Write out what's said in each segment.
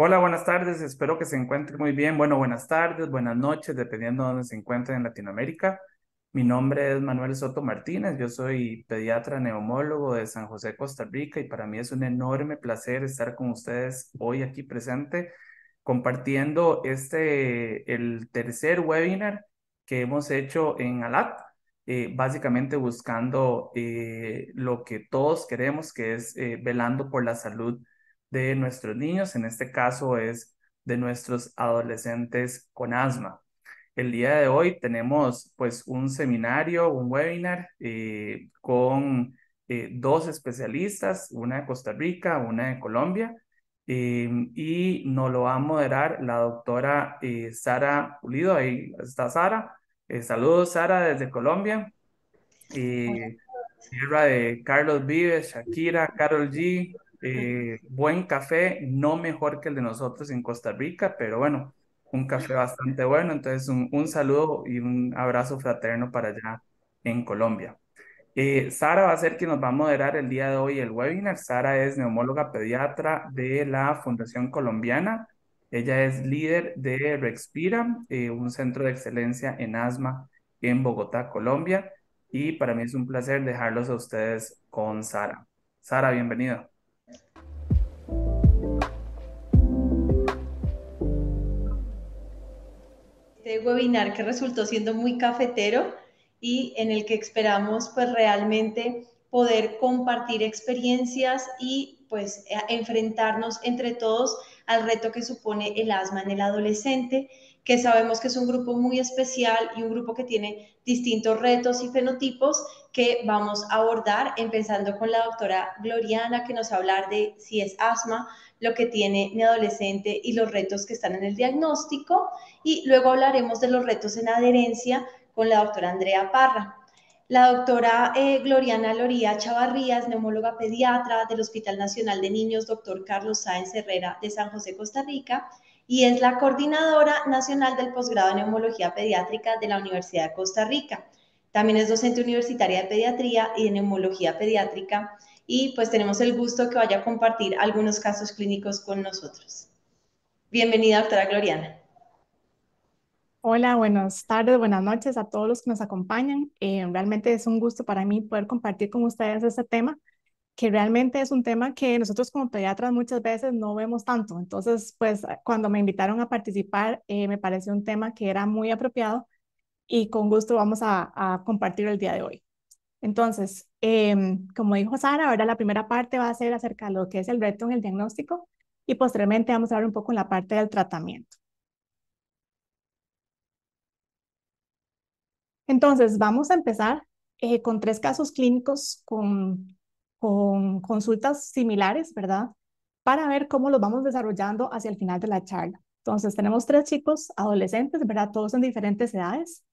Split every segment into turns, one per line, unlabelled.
Hola, buenas tardes. Espero que se encuentre muy bien. Bueno, buenas tardes, buenas noches, dependiendo de dónde se encuentren en Latinoamérica. Mi nombre es Manuel Soto Martínez. Yo soy pediatra neumólogo de San José, Costa Rica, y para mí es un enorme placer estar con ustedes hoy aquí presente, compartiendo el tercer webinar que hemos hecho en ALAT, básicamente buscando lo que todos queremos, que es velando por la salud de nuestros niños, en este caso es de nuestros adolescentes con asma. El día de hoy tenemos pues un seminario, un webinar con dos especialistas, una de Costa Rica, una de Colombia, y nos lo va a moderar la doctora Sara Pulido. Ahí está Sara. Saludos, Sara, desde Colombia. Eh, Tierra de Carlos Vives, Shakira, Karol G, buen café, no mejor que el de nosotros en Costa Rica, pero bueno, un café bastante bueno. Entonces, un saludo y un abrazo fraterno para allá en Colombia. Sara va a ser quien nos va a moderar el día de hoy el webinar. Sara es neumóloga pediatra de la Fundación Colombiana. Ella es líder de Respira, un centro de excelencia en asma en Bogotá, Colombia. Y para mí es un placer dejarlos a ustedes con Sara. Sara, bienvenida.
Este webinar que resultó siendo muy cafetero y en el que esperamos pues realmente poder compartir experiencias y pues enfrentarnos entre todos al reto que supone el asma en el adolescente, que sabemos que es un grupo muy especial y un grupo que tiene distintos retos y fenotipos que vamos a abordar, empezando con la doctora Gloriana, que nos va a hablar de si es asma, lo que tiene mi adolescente y los retos que están en el diagnóstico, y luego hablaremos de los retos en adherencia con la doctora Andrea Parra. La doctora Gloriana Loría Chavarrías, neumóloga pediatra del Hospital Nacional de Niños Dr. Carlos Sáenz Herrera de San José, Costa Rica, y es la coordinadora nacional del posgrado en neumología pediátrica de la Universidad de Costa Rica. También es docente universitaria de pediatría y de neumología pediátrica, y pues tenemos el gusto que vaya a compartir algunos casos clínicos con nosotros. Bienvenida, doctora Gloriana.
Hola, buenas tardes, buenas noches a todos los que nos acompañan. Realmente es un gusto para mí poder compartir con ustedes este tema, que realmente es un tema que nosotros como pediatras muchas veces no vemos tanto. Entonces, pues cuando me invitaron a participar, me pareció un tema que era muy apropiado y con gusto vamos a compartir el día de hoy. Entonces, como dijo Sara, ahora la primera parte va a ser acerca de lo que es el reto en el diagnóstico y posteriormente vamos a hablar un poco en la parte del tratamiento. Entonces, vamos a empezar con tres casos clínicos con consultas similares, ¿verdad? Para ver cómo los vamos desarrollando hacia el final de la charla. Entonces, tenemos tres chicos adolescentes, ¿verdad? Todos en diferentes edades.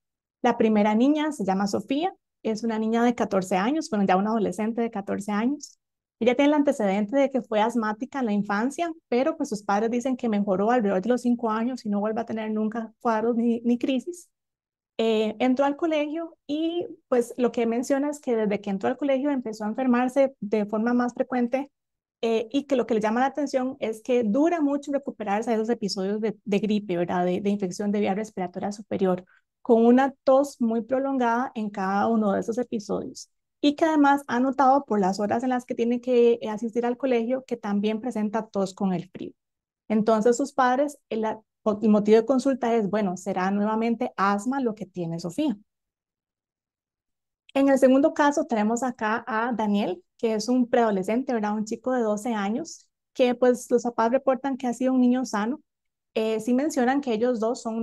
La primera niña se llama Sofía, es una niña de 14 años, bueno, ya una adolescente de 14 años. Ella tiene el antecedente de que fue asmática en la infancia, pero pues sus padres dicen que mejoró alrededor de los 5 años y no vuelve a tener nunca cuadros ni crisis. Entró al colegio y pues lo que menciona es que desde que entró al colegio empezó a enfermarse de forma más frecuente, y que lo que le llama la atención es que dura mucho recuperarse de esos episodios de gripe, ¿verdad? De infección de vía respiratoria superior, con una tos muy prolongada en cada uno de esos episodios. Y que además ha notado por las horas en las que tiene que asistir al colegio que también presenta tos con el frío. Entonces sus padres, el motivo de consulta es, bueno, ¿será nuevamente asma lo que tiene Sofía? En el segundo caso tenemos acá a Daniel, que es un preadolescente, ¿verdad? Un chico de 12 años, que pues los papás reportan que ha sido un niño sano. Sí mencionan que ellos dos son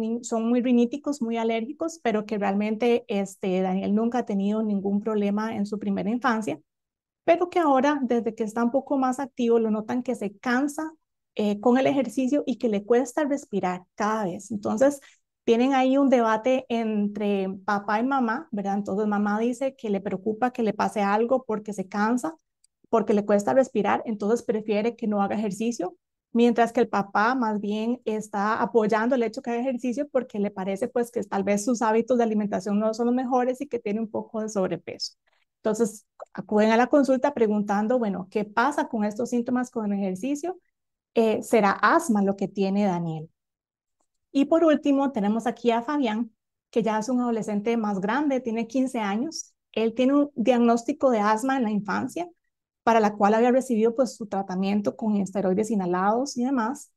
muy riníticos, muy alérgicos, pero que realmente Daniel nunca ha tenido ningún problema en su primera infancia, pero que ahora, desde que está un poco más activo, lo notan que se cansa con el ejercicio y que le cuesta respirar cada vez. Entonces, tienen ahí un debate entre papá y mamá, ¿verdad? Entonces, mamá dice que le preocupa que le pase algo porque se cansa, porque le cuesta respirar, entonces prefiere que no haga ejercicio, mientras que el papá más bien está apoyando el hecho que haga ejercicio porque le parece pues que tal vez sus hábitos de alimentación no son los mejores y que tiene un poco de sobrepeso. Entonces, acuden a la consulta preguntando, bueno, ¿qué pasa con estos síntomas con el ejercicio? será asma lo que tiene Daniel. Y por último, tenemos aquí a Fabián, que ya es un adolescente más grande, tiene 15 años. Él tiene un diagnóstico de asma en la infancia, para la cual había recibido pues su tratamiento con esteroides inhalados y demás.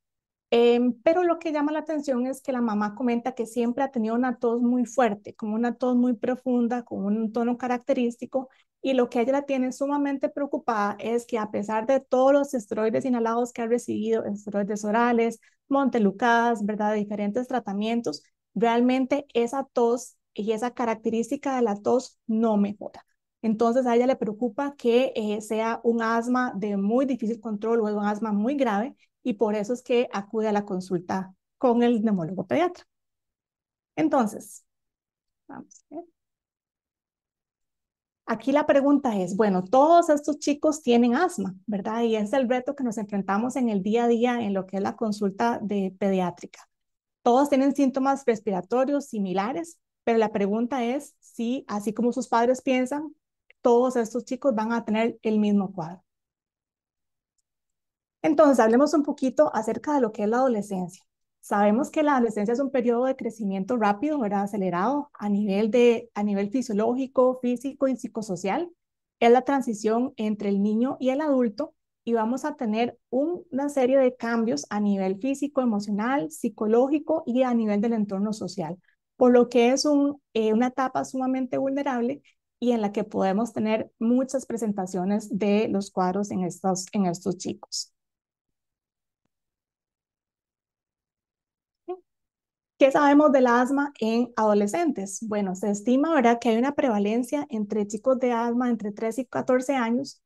Pero lo que llama la atención es que la mamá comenta que siempre ha tenido una tos muy fuerte, como una tos muy profunda, con un tono característico, y lo que ella la tiene sumamente preocupada es que a pesar de todos los esteroides inhalados que ha recibido, esteroides orales, montelucadas, ¿verdad? De diferentes tratamientos, realmente esa tos y esa característica de la tos no mejora. Entonces a ella le preocupa que sea un asma de muy difícil control o un asma muy grave, y por eso es que acude a la consulta con el neumólogo pediatra. Entonces, vamos a ver. Aquí la pregunta es, bueno, todos estos chicos tienen asma, ¿verdad? Y es el reto que nos enfrentamos en el día a día en lo que es la consulta de pediátrica. Todos tienen síntomas respiratorios similares, pero la pregunta es si, así como sus padres piensan, todos estos chicos van a tener el mismo cuadro. Entonces, hablemos un poquito acerca de lo que es la adolescencia. Sabemos que la adolescencia es un periodo de crecimiento rápido, ¿verdad? Acelerado a nivel fisiológico, físico y psicosocial. Es la transición entre el niño y el adulto, y vamos a tener una serie de cambios a nivel físico, emocional, psicológico y a nivel del entorno social, por lo que es una etapa sumamente vulnerable y en la que podemos tener muchas presentaciones de los cuadros en estos chicos. ¿Qué sabemos del asma en adolescentes? Bueno, se estima, ¿verdad?, que hay una prevalencia entre chicos de asma entre 3 y 14 años.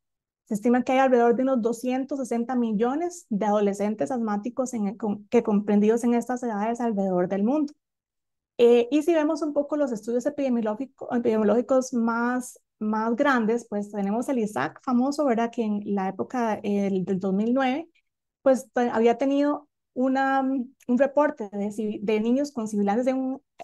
Se estima que hay alrededor de unos 260 millones de adolescentes asmáticos que comprendidos en estas edades alrededor del mundo. Y si vemos un poco los estudios epidemiológicos más grandes, pues tenemos el ISAC famoso, ¿verdad?, que en la época del 2009, pues había tenido un reporte de niños con sibilantes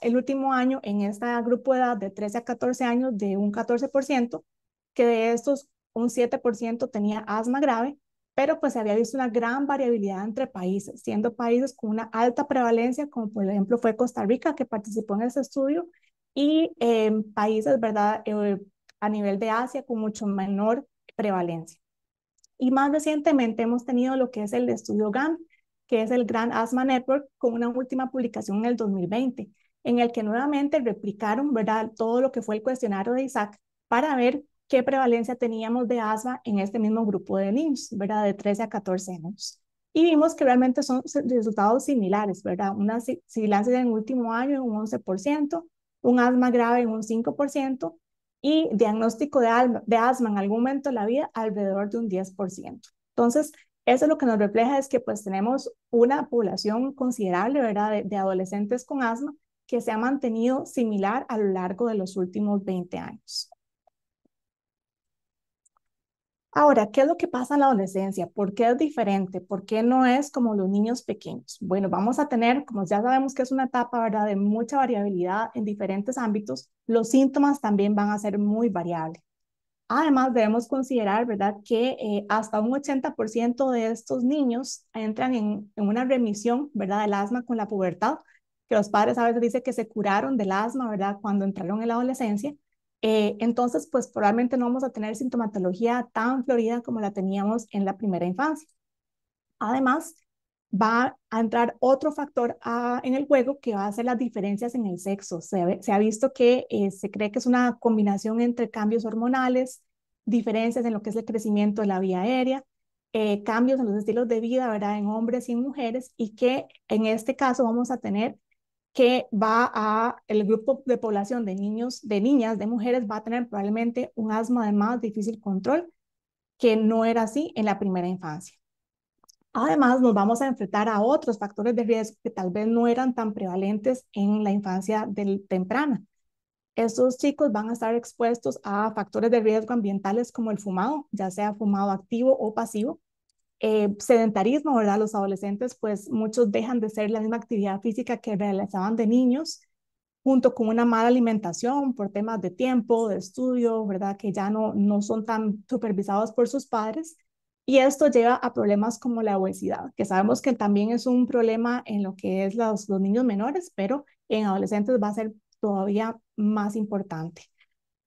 el último año en este grupo de edad de 13 a 14 años de un 14%, que de estos un 7% tenía asma grave, pero pues se había visto una gran variabilidad entre países, siendo países con una alta prevalencia, como por ejemplo fue Costa Rica, que participó en este estudio, y países, ¿verdad?, a nivel de Asia con mucho menor prevalencia. Y más recientemente hemos tenido lo que es el estudio GAN, que es el Grand Asthma Network, con una última publicación en el 2020, en el que nuevamente replicaron, ¿verdad?, todo lo que fue el cuestionario de ISAC para ver qué prevalencia teníamos de asma en este mismo grupo de niños, ¿verdad?, de 13 a 14 años. Y vimos que realmente son resultados similares, ¿verdad? Una sibilancia en el último año en un 11%, un asma grave en un 5%, y diagnóstico de asma en algún momento de la vida alrededor de un 10%. Entonces, eso lo que nos refleja es que pues tenemos una población considerable, ¿verdad?, de adolescentes con asma que se ha mantenido similar a lo largo de los últimos 20 años. Ahora, ¿qué es lo que pasa en la adolescencia? ¿Por qué es diferente? ¿Por qué no es como los niños pequeños? Bueno, vamos a tener, como ya sabemos que es una etapa, ¿verdad?, de mucha variabilidad en diferentes ámbitos, los síntomas también van a ser muy variables. Además, debemos considerar, ¿verdad?, que hasta un 80% de estos niños entran en una remisión, ¿verdad?, del asma con la pubertad, que los padres a veces dicen que se curaron del asma, ¿verdad?, cuando entraron en la adolescencia. Entonces, pues probablemente no vamos a tener sintomatología tan florida como la teníamos en la primera infancia. Además, va a entrar otro factor en el juego, que va a ser las diferencias en el sexo. Se ha visto que se cree que es una combinación entre cambios hormonales, diferencias en lo que es el crecimiento de la vía aérea, cambios en los estilos de vida, ¿verdad?, en hombres y en mujeres, y que en este caso vamos a tener que el grupo de población de niños, de niñas, de mujeres, va a tener probablemente un asma de más difícil control, que no era así en la primera infancia. Además, nos vamos a enfrentar a otros factores de riesgo que tal vez no eran tan prevalentes en la infancia temprana. Estos chicos van a estar expuestos a factores de riesgo ambientales como el fumado, ya sea fumado activo o pasivo, sedentarismo, ¿verdad? Los adolescentes, pues muchos dejan de hacer la misma actividad física que realizaban de niños, junto con una mala alimentación por temas de tiempo, de estudio, ¿verdad?, que ya no son tan supervisados por sus padres. Y esto lleva a problemas como la obesidad, que sabemos que también es un problema en lo que es los niños menores, pero en adolescentes va a ser todavía más importante.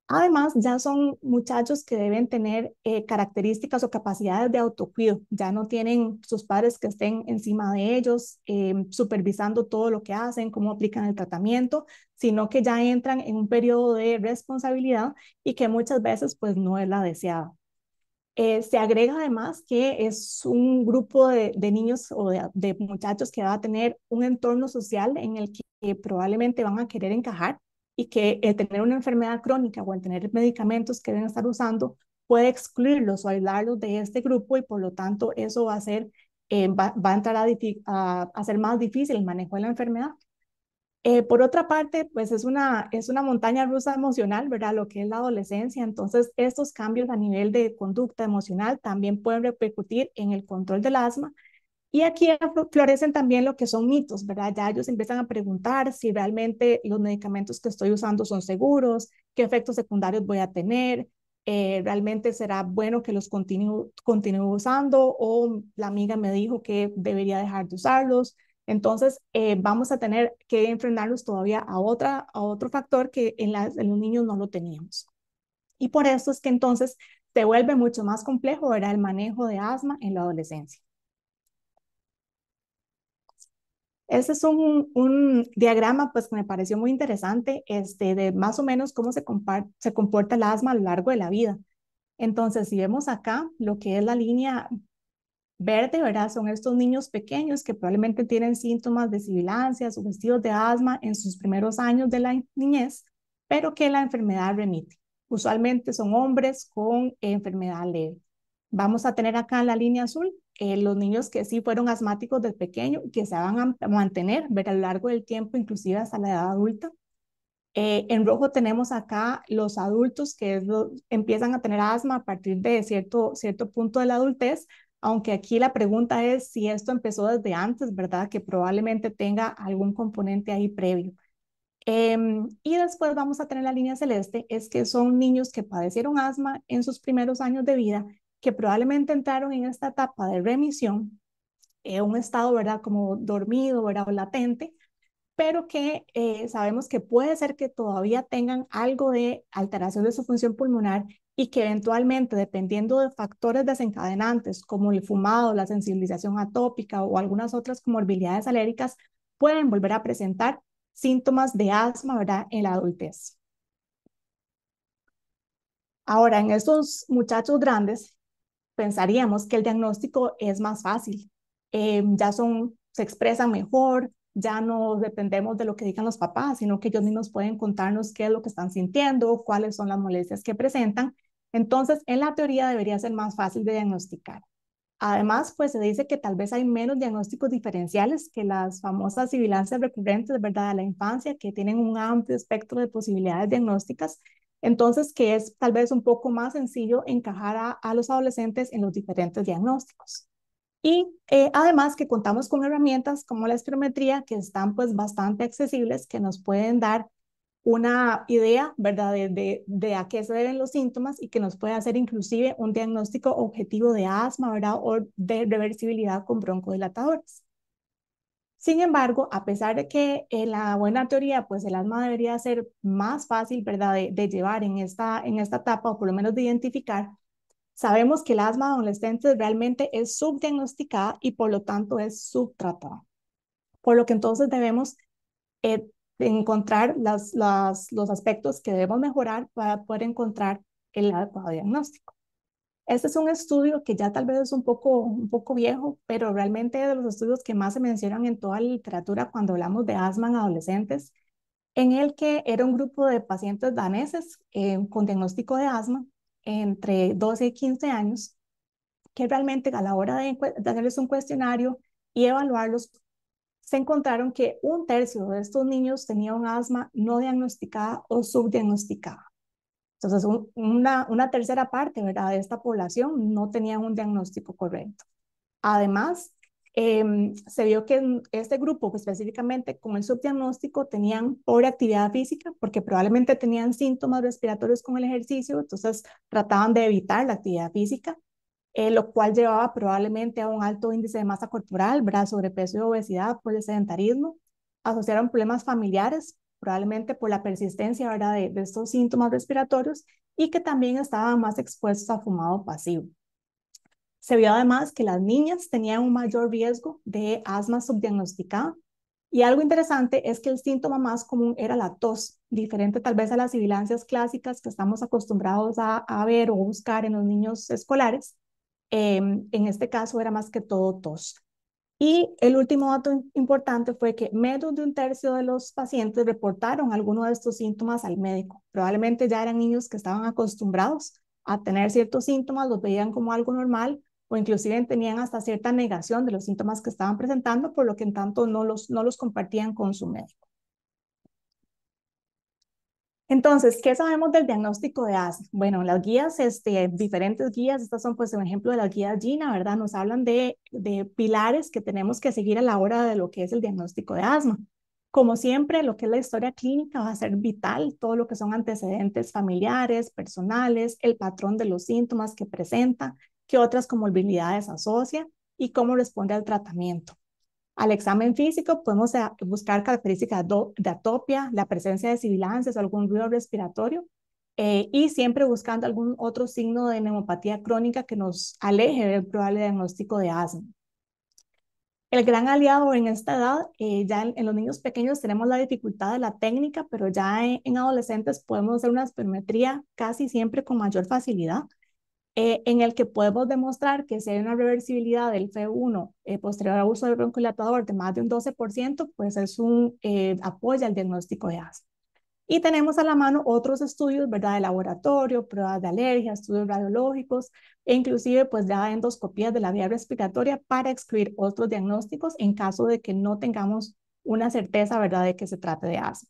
Además, ya son muchachos que deben tener características o capacidades de autocuido. Ya no tienen sus padres que estén encima de ellos, supervisando todo lo que hacen, cómo aplican el tratamiento, sino que ya entran en un periodo de responsabilidad y que muchas veces pues no es la deseada. Se agrega además que es un grupo de niños o de muchachos que va a tener un entorno social en el que probablemente van a querer encajar y que el tener una enfermedad crónica o el tener medicamentos que deben estar usando puede excluirlos o aislarlos de este grupo y por lo tanto eso va a ser, va a entrar a hacer más difícil el manejo de la enfermedad. Por otra parte, pues es una montaña rusa emocional, ¿verdad? Lo que es la adolescencia. Entonces, estos cambios a nivel de conducta emocional también pueden repercutir en el control del asma. Y aquí florecen también lo que son mitos, ¿verdad? Ya ellos empiezan a preguntar si realmente los medicamentos que estoy usando son seguros, qué efectos secundarios voy a tener, realmente será bueno que los continúe usando o la amiga me dijo que debería dejar de usarlos. Entonces, vamos a tener que enfrentarnos todavía a otro factor que en los niños no lo teníamos. Y por eso es que entonces se vuelve mucho más complejo, ¿verdad? El manejo de asma en la adolescencia. Ese es un diagrama pues, que me pareció muy interesante de más o menos cómo se comporta el asma a lo largo de la vida. Entonces, si vemos acá lo que es la línea verde, ¿verdad? Son estos niños pequeños que probablemente tienen síntomas de sibilancia, sugestivos de asma en sus primeros años de la niñez, pero que la enfermedad remite. Usualmente son hombres con enfermedad leve. Vamos a tener acá en la línea azul los niños que sí fueron asmáticos desde pequeño y que se van a mantener, ver a lo largo del tiempo, inclusive hasta la edad adulta. En rojo tenemos acá los adultos que empiezan a tener asma a partir de cierto punto de la adultez, aunque aquí la pregunta es si esto empezó desde antes, ¿verdad? Que probablemente tenga algún componente ahí previo. Y después vamos a tener la línea celeste, es que son niños que padecieron asma en sus primeros años de vida, que probablemente entraron en esta etapa de remisión, un estado, ¿verdad? Como dormido, ¿verdad? O latente, pero que sabemos que puede ser que todavía tengan algo de alteración de su función pulmonar y que eventualmente, dependiendo de factores desencadenantes como el fumado, la sensibilización atópica o algunas otras comorbilidades alérgicas, pueden volver a presentar síntomas de asma, ¿verdad? En la adultez. Ahora, en estos muchachos grandes, pensaríamos que el diagnóstico es más fácil. Se expresan mejor, ya no dependemos de lo que digan los papás, sino que ellos mismos pueden contarnos qué es lo que están sintiendo, cuáles son las molestias que presentan. Entonces, en la teoría debería ser más fácil de diagnosticar. Además, pues se dice que tal vez hay menos diagnósticos diferenciales que las famosas sibilancias recurrentes, ¿verdad?, de la infancia, que tienen un amplio espectro de posibilidades diagnósticas. Entonces, que es tal vez un poco más sencillo encajar a los adolescentes en los diferentes diagnósticos. Y además que contamos con herramientas como la espirometría que están pues bastante accesibles, que nos pueden dar una idea, ¿verdad?, de a qué se deben los síntomas y que nos puede hacer inclusive un diagnóstico objetivo de asma, ¿verdad?, o de reversibilidad con broncodilatadores. Sin embargo, a pesar de que en la buena teoría, pues el asma debería ser más fácil, ¿verdad?, de llevar en esta etapa, o por lo menos de identificar, sabemos que el asma adolescente realmente es subdiagnosticada y por lo tanto es subtratada. Por lo que entonces debemos encontrar los aspectos que debemos mejorar para poder encontrar el adecuado diagnóstico. Este es un estudio que ya tal vez es un poco viejo, pero realmente es de los estudios que más se mencionan en toda la literatura cuando hablamos de asma en adolescentes, en el que era un grupo de pacientes daneses con diagnóstico de asma entre 12 y 15 años, que realmente a la hora de hacerles un cuestionario y evaluarlos, se encontraron que un tercio de estos niños tenía un asma no diagnosticada o subdiagnosticada. Entonces, una tercera parte, ¿verdad?, de esta población no tenía un diagnóstico correcto. Además, se vio que en este grupo, pues, específicamente con el subdiagnóstico, tenían pobre actividad física porque probablemente tenían síntomas respiratorios con el ejercicio, entonces trataban de evitar la actividad física. lo cual llevaba probablemente a un alto índice de masa corporal, ¿verdad? Sobrepeso y obesidad por el sedentarismo. Asociaron problemas familiares, probablemente por la persistencia, ¿verdad? De estos síntomas respiratorios y que también estaban más expuestos a fumado pasivo. Se vio además que las niñas tenían un mayor riesgo de asma subdiagnosticada. Y algo interesante es que el síntoma más común era la tos, diferente tal vez a las sibilancias clásicas que estamos acostumbrados a ver o buscar en los niños escolares. En este caso era más que todo tos. Y el último dato importante fue que menos de un tercio de los pacientes reportaron alguno de estos síntomas al médico. Probablemente ya eran niños que estaban acostumbrados a tener ciertos síntomas, los veían como algo normal o inclusive tenían hasta cierta negación de los síntomas que estaban presentando, por lo que en tanto no los compartían con su médico. Entonces, ¿qué sabemos del diagnóstico de asma? Bueno, las guías, diferentes guías, estas son pues un ejemplo de las guías GINA, ¿verdad? Nos hablan de pilares que tenemos que seguir a la hora de lo que es el diagnóstico de asma. Como siempre, lo que es la historia clínica va a ser vital, todo lo que son antecedentes familiares, personales, el patrón de los síntomas que presenta, qué otras comorbilidades asocia y cómo responde al tratamiento. Al examen físico podemos buscar características de atopia, la presencia de sibilancias o algún ruido respiratorio y siempre buscando algún otro signo de neumopatía crónica que nos aleje del probable diagnóstico de asma. El gran aliado en esta edad, ya en los niños pequeños tenemos la dificultad de la técnica, pero ya en adolescentes podemos hacer una espirometría casi siempre con mayor facilidad en el que podemos demostrar que si hay una reversibilidad del FE1 posterior al uso del broncodilatador de más de un 12%, pues apoya el diagnóstico de asma. Y tenemos a la mano otros estudios, ¿verdad? De laboratorio, pruebas de alergia, estudios radiológicos e inclusive pues ya endoscopías de la vía respiratoria para excluir otros diagnósticos en caso de que no tengamos una certeza, ¿verdad? De que se trate de asma.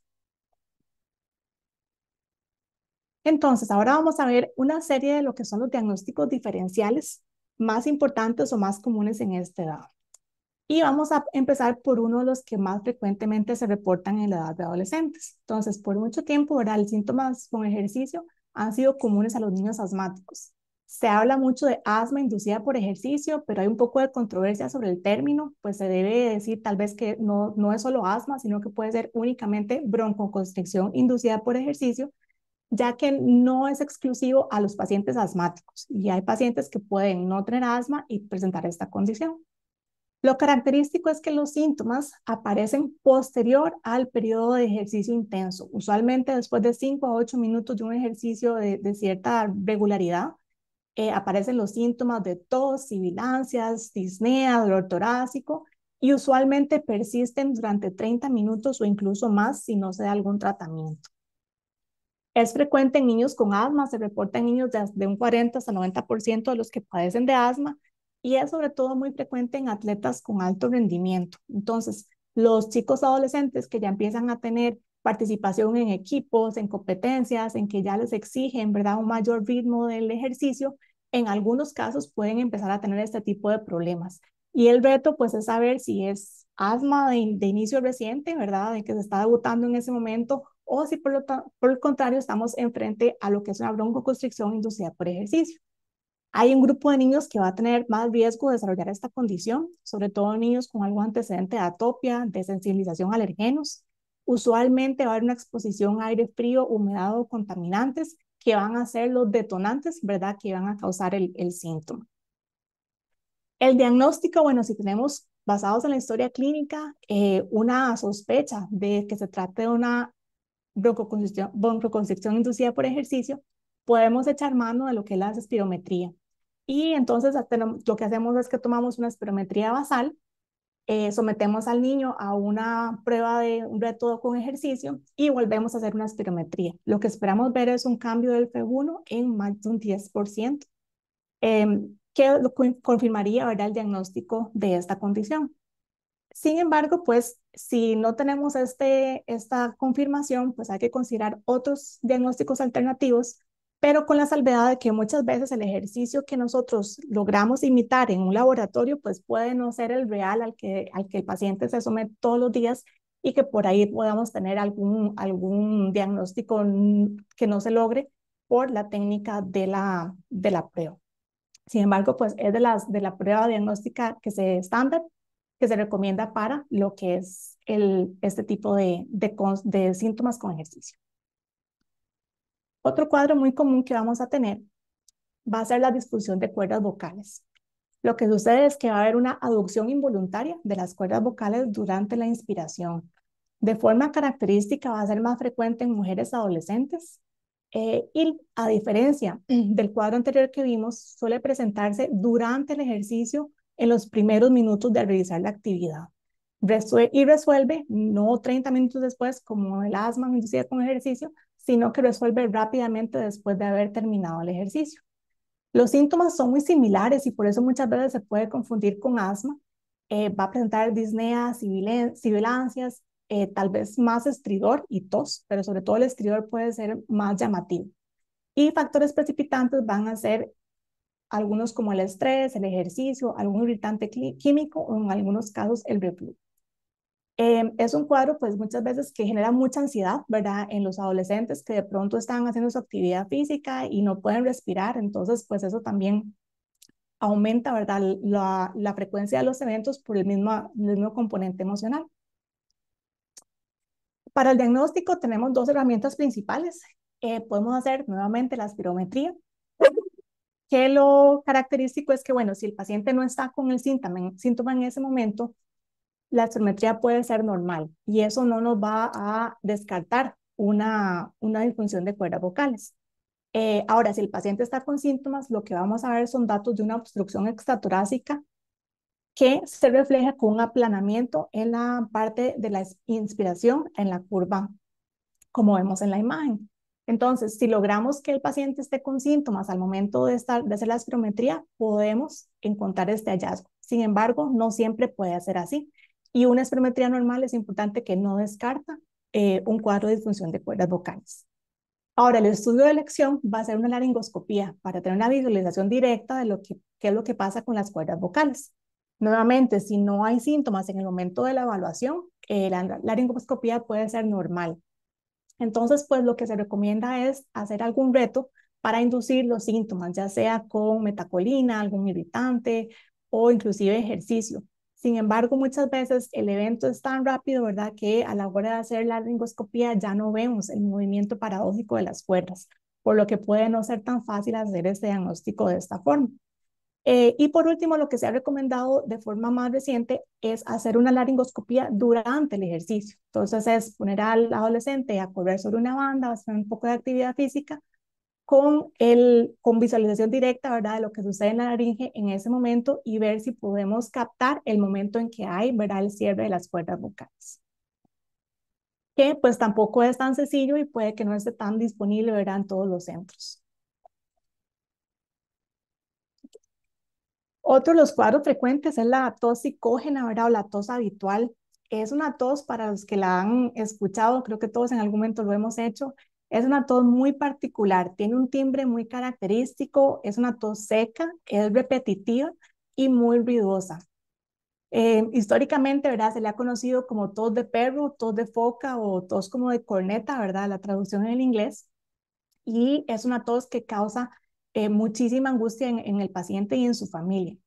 Entonces, ahora vamos a ver una serie de lo que son los diagnósticos diferenciales más importantes o más comunes en esta edad. Y vamos a empezar por uno de los que más frecuentemente se reportan en la edad de adolescentes. Entonces, por mucho tiempo, ¿verdad? Los síntomas con ejercicio han sido comunes a los niños asmáticos. Se habla mucho de asma inducida por ejercicio, pero hay un poco de controversia sobre el término, pues se debe decir tal vez que no es solo asma, sino que puede ser únicamente broncoconstricción inducida por ejercicio, ya que no es exclusivo a los pacientes asmáticos y hay pacientes que pueden no tener asma y presentar esta condición. Lo característico es que los síntomas aparecen posterior al periodo de ejercicio intenso, usualmente después de 5 a 8 minutos de un ejercicio de cierta regularidad. Aparecen los síntomas de tos, sibilancias, disnea, dolor torácico y usualmente persisten durante 30 minutos o incluso más si no se da algún tratamiento. Es frecuente en niños con asma, se reporta en niños de un 40 hasta 90% de los que padecen de asma y es sobre todo muy frecuente en atletas con alto rendimiento. Entonces, los chicos adolescentes que ya empiezan a tener participación en equipos, en competencias, en que ya les exigen, ¿verdad?, un mayor ritmo del ejercicio, en algunos casos pueden empezar a tener este tipo de problemas. Y el reto, pues, es saber si es asma de inicio reciente, ¿verdad?, de que se está debutando en ese momento, o si por el contrario estamos enfrente a lo que es una broncoconstricción inducida por ejercicio. Hay un grupo de niños que va a tener más riesgo de desarrollar esta condición, sobre todo niños con algún antecedente de atopia, de sensibilización a alergenos. Usualmente va a haber una exposición a aire frío, humedad o contaminantes que van a ser los detonantes, ¿verdad?, que van a causar el síntoma. El diagnóstico, bueno, si tenemos basados en la historia clínica, una sospecha de que se trate de una broncoconstricción inducida por ejercicio, podemos echar mano de lo que es la espirometría. Y entonces lo que hacemos es que tomamos una espirometría basal, sometemos al niño a una prueba de un reto con ejercicio y volvemos a hacer una espirometría. Lo que esperamos ver es un cambio del F1 en más de un 10%, que confirmaría, ¿verdad?, el diagnóstico de esta condición. Sin embargo, pues si no tenemos esta confirmación, pues hay que considerar otros diagnósticos alternativos, pero con la salvedad de que muchas veces el ejercicio que nosotros logramos imitar en un laboratorio, pues puede no ser el real al que el paciente se somete todos los días y que por ahí podamos tener algún diagnóstico que no se logre por la técnica de la prueba. Sin embargo, pues es de la prueba diagnóstica estándar que se recomienda para lo que es este tipo de síntomas con ejercicio. Otro cuadro muy común que vamos a tener va a ser la disfunción de cuerdas vocales. Lo que sucede es que va a haber una aducción involuntaria de las cuerdas vocales durante la inspiración. De forma característica va a ser más frecuente en mujeres adolescentes y a diferencia del cuadro anterior que vimos, suele presentarse durante el ejercicio en los primeros minutos de realizar la actividad. Y resuelve no 30 minutos después como el asma inducida con ejercicio, sino que resuelve rápidamente después de haber terminado el ejercicio. Los síntomas son muy similares y por eso muchas veces se puede confundir con asma. Va a presentar disnea, sibilancias, tal vez más estridor y tos, pero sobre todo el estridor puede ser más llamativo. Y factores precipitantes van a ser algunos como el estrés, el ejercicio, algún irritante químico o en algunos casos el reflujo. Es un cuadro, pues muchas veces que genera mucha ansiedad, ¿verdad? En los adolescentes que de pronto están haciendo su actividad física y no pueden respirar, entonces pues eso también aumenta, ¿verdad? La frecuencia de los eventos por el mismo componente emocional. Para el diagnóstico tenemos dos herramientas principales. Podemos hacer nuevamente la espirometría, que lo característico es que, bueno, si el paciente no está con el síntoma en ese momento, la espirometría puede ser normal y eso no nos va a descartar una disfunción de cuerdas vocales. Ahora, si el paciente está con síntomas, lo que vamos a ver son datos de una obstrucción extratorácica que se refleja con un aplanamiento en la parte de la inspiración en la curva, como vemos en la imagen. Entonces, si logramos que el paciente esté con síntomas al momento de hacer la espirometría, podemos encontrar este hallazgo. Sin embargo, no siempre puede ser así. Y una espirometría normal es importante que no descarta un cuadro de disfunción de cuerdas vocales. Ahora, el estudio de elección va a ser una laringoscopía para tener una visualización directa de qué es lo que pasa con las cuerdas vocales. Nuevamente, si no hay síntomas en el momento de la evaluación, la laringoscopía puede ser normal. Entonces, pues lo que se recomienda es hacer algún reto para inducir los síntomas, ya sea con metacolina, algún irritante o inclusive ejercicio. Sin embargo, muchas veces el evento es tan rápido, ¿verdad?, que a la hora de hacer la laringoscopía ya no vemos el movimiento paradójico de las cuerdas, por lo que puede no ser tan fácil hacer este diagnóstico de esta forma. Y por último, lo que se ha recomendado de forma más reciente es hacer una laringoscopía durante el ejercicio. Entonces es poner al adolescente a correr sobre una banda, hacer un poco de actividad física con visualización directa, ¿verdad?, de lo que sucede en la laringe en ese momento y ver si podemos captar el momento en que hay, ¿verdad?, el cierre de las cuerdas vocales. Que pues tampoco es tan sencillo y puede que no esté tan disponible, ¿verdad?, en todos los centros. Otro de los cuadros frecuentes es la tos psicógena, ¿verdad? O la tos habitual. Es una tos, para los que la han escuchado, creo que todos en algún momento lo hemos hecho, es una tos muy particular, tiene un timbre muy característico, es una tos seca, es repetitiva y muy ruidosa. Históricamente, ¿verdad? Se le ha conocido como tos de perro, tos de foca o tos como de corneta, ¿verdad? La traducción en el inglés. Y es una tos que causa muchísima angustia en el paciente y en su familia.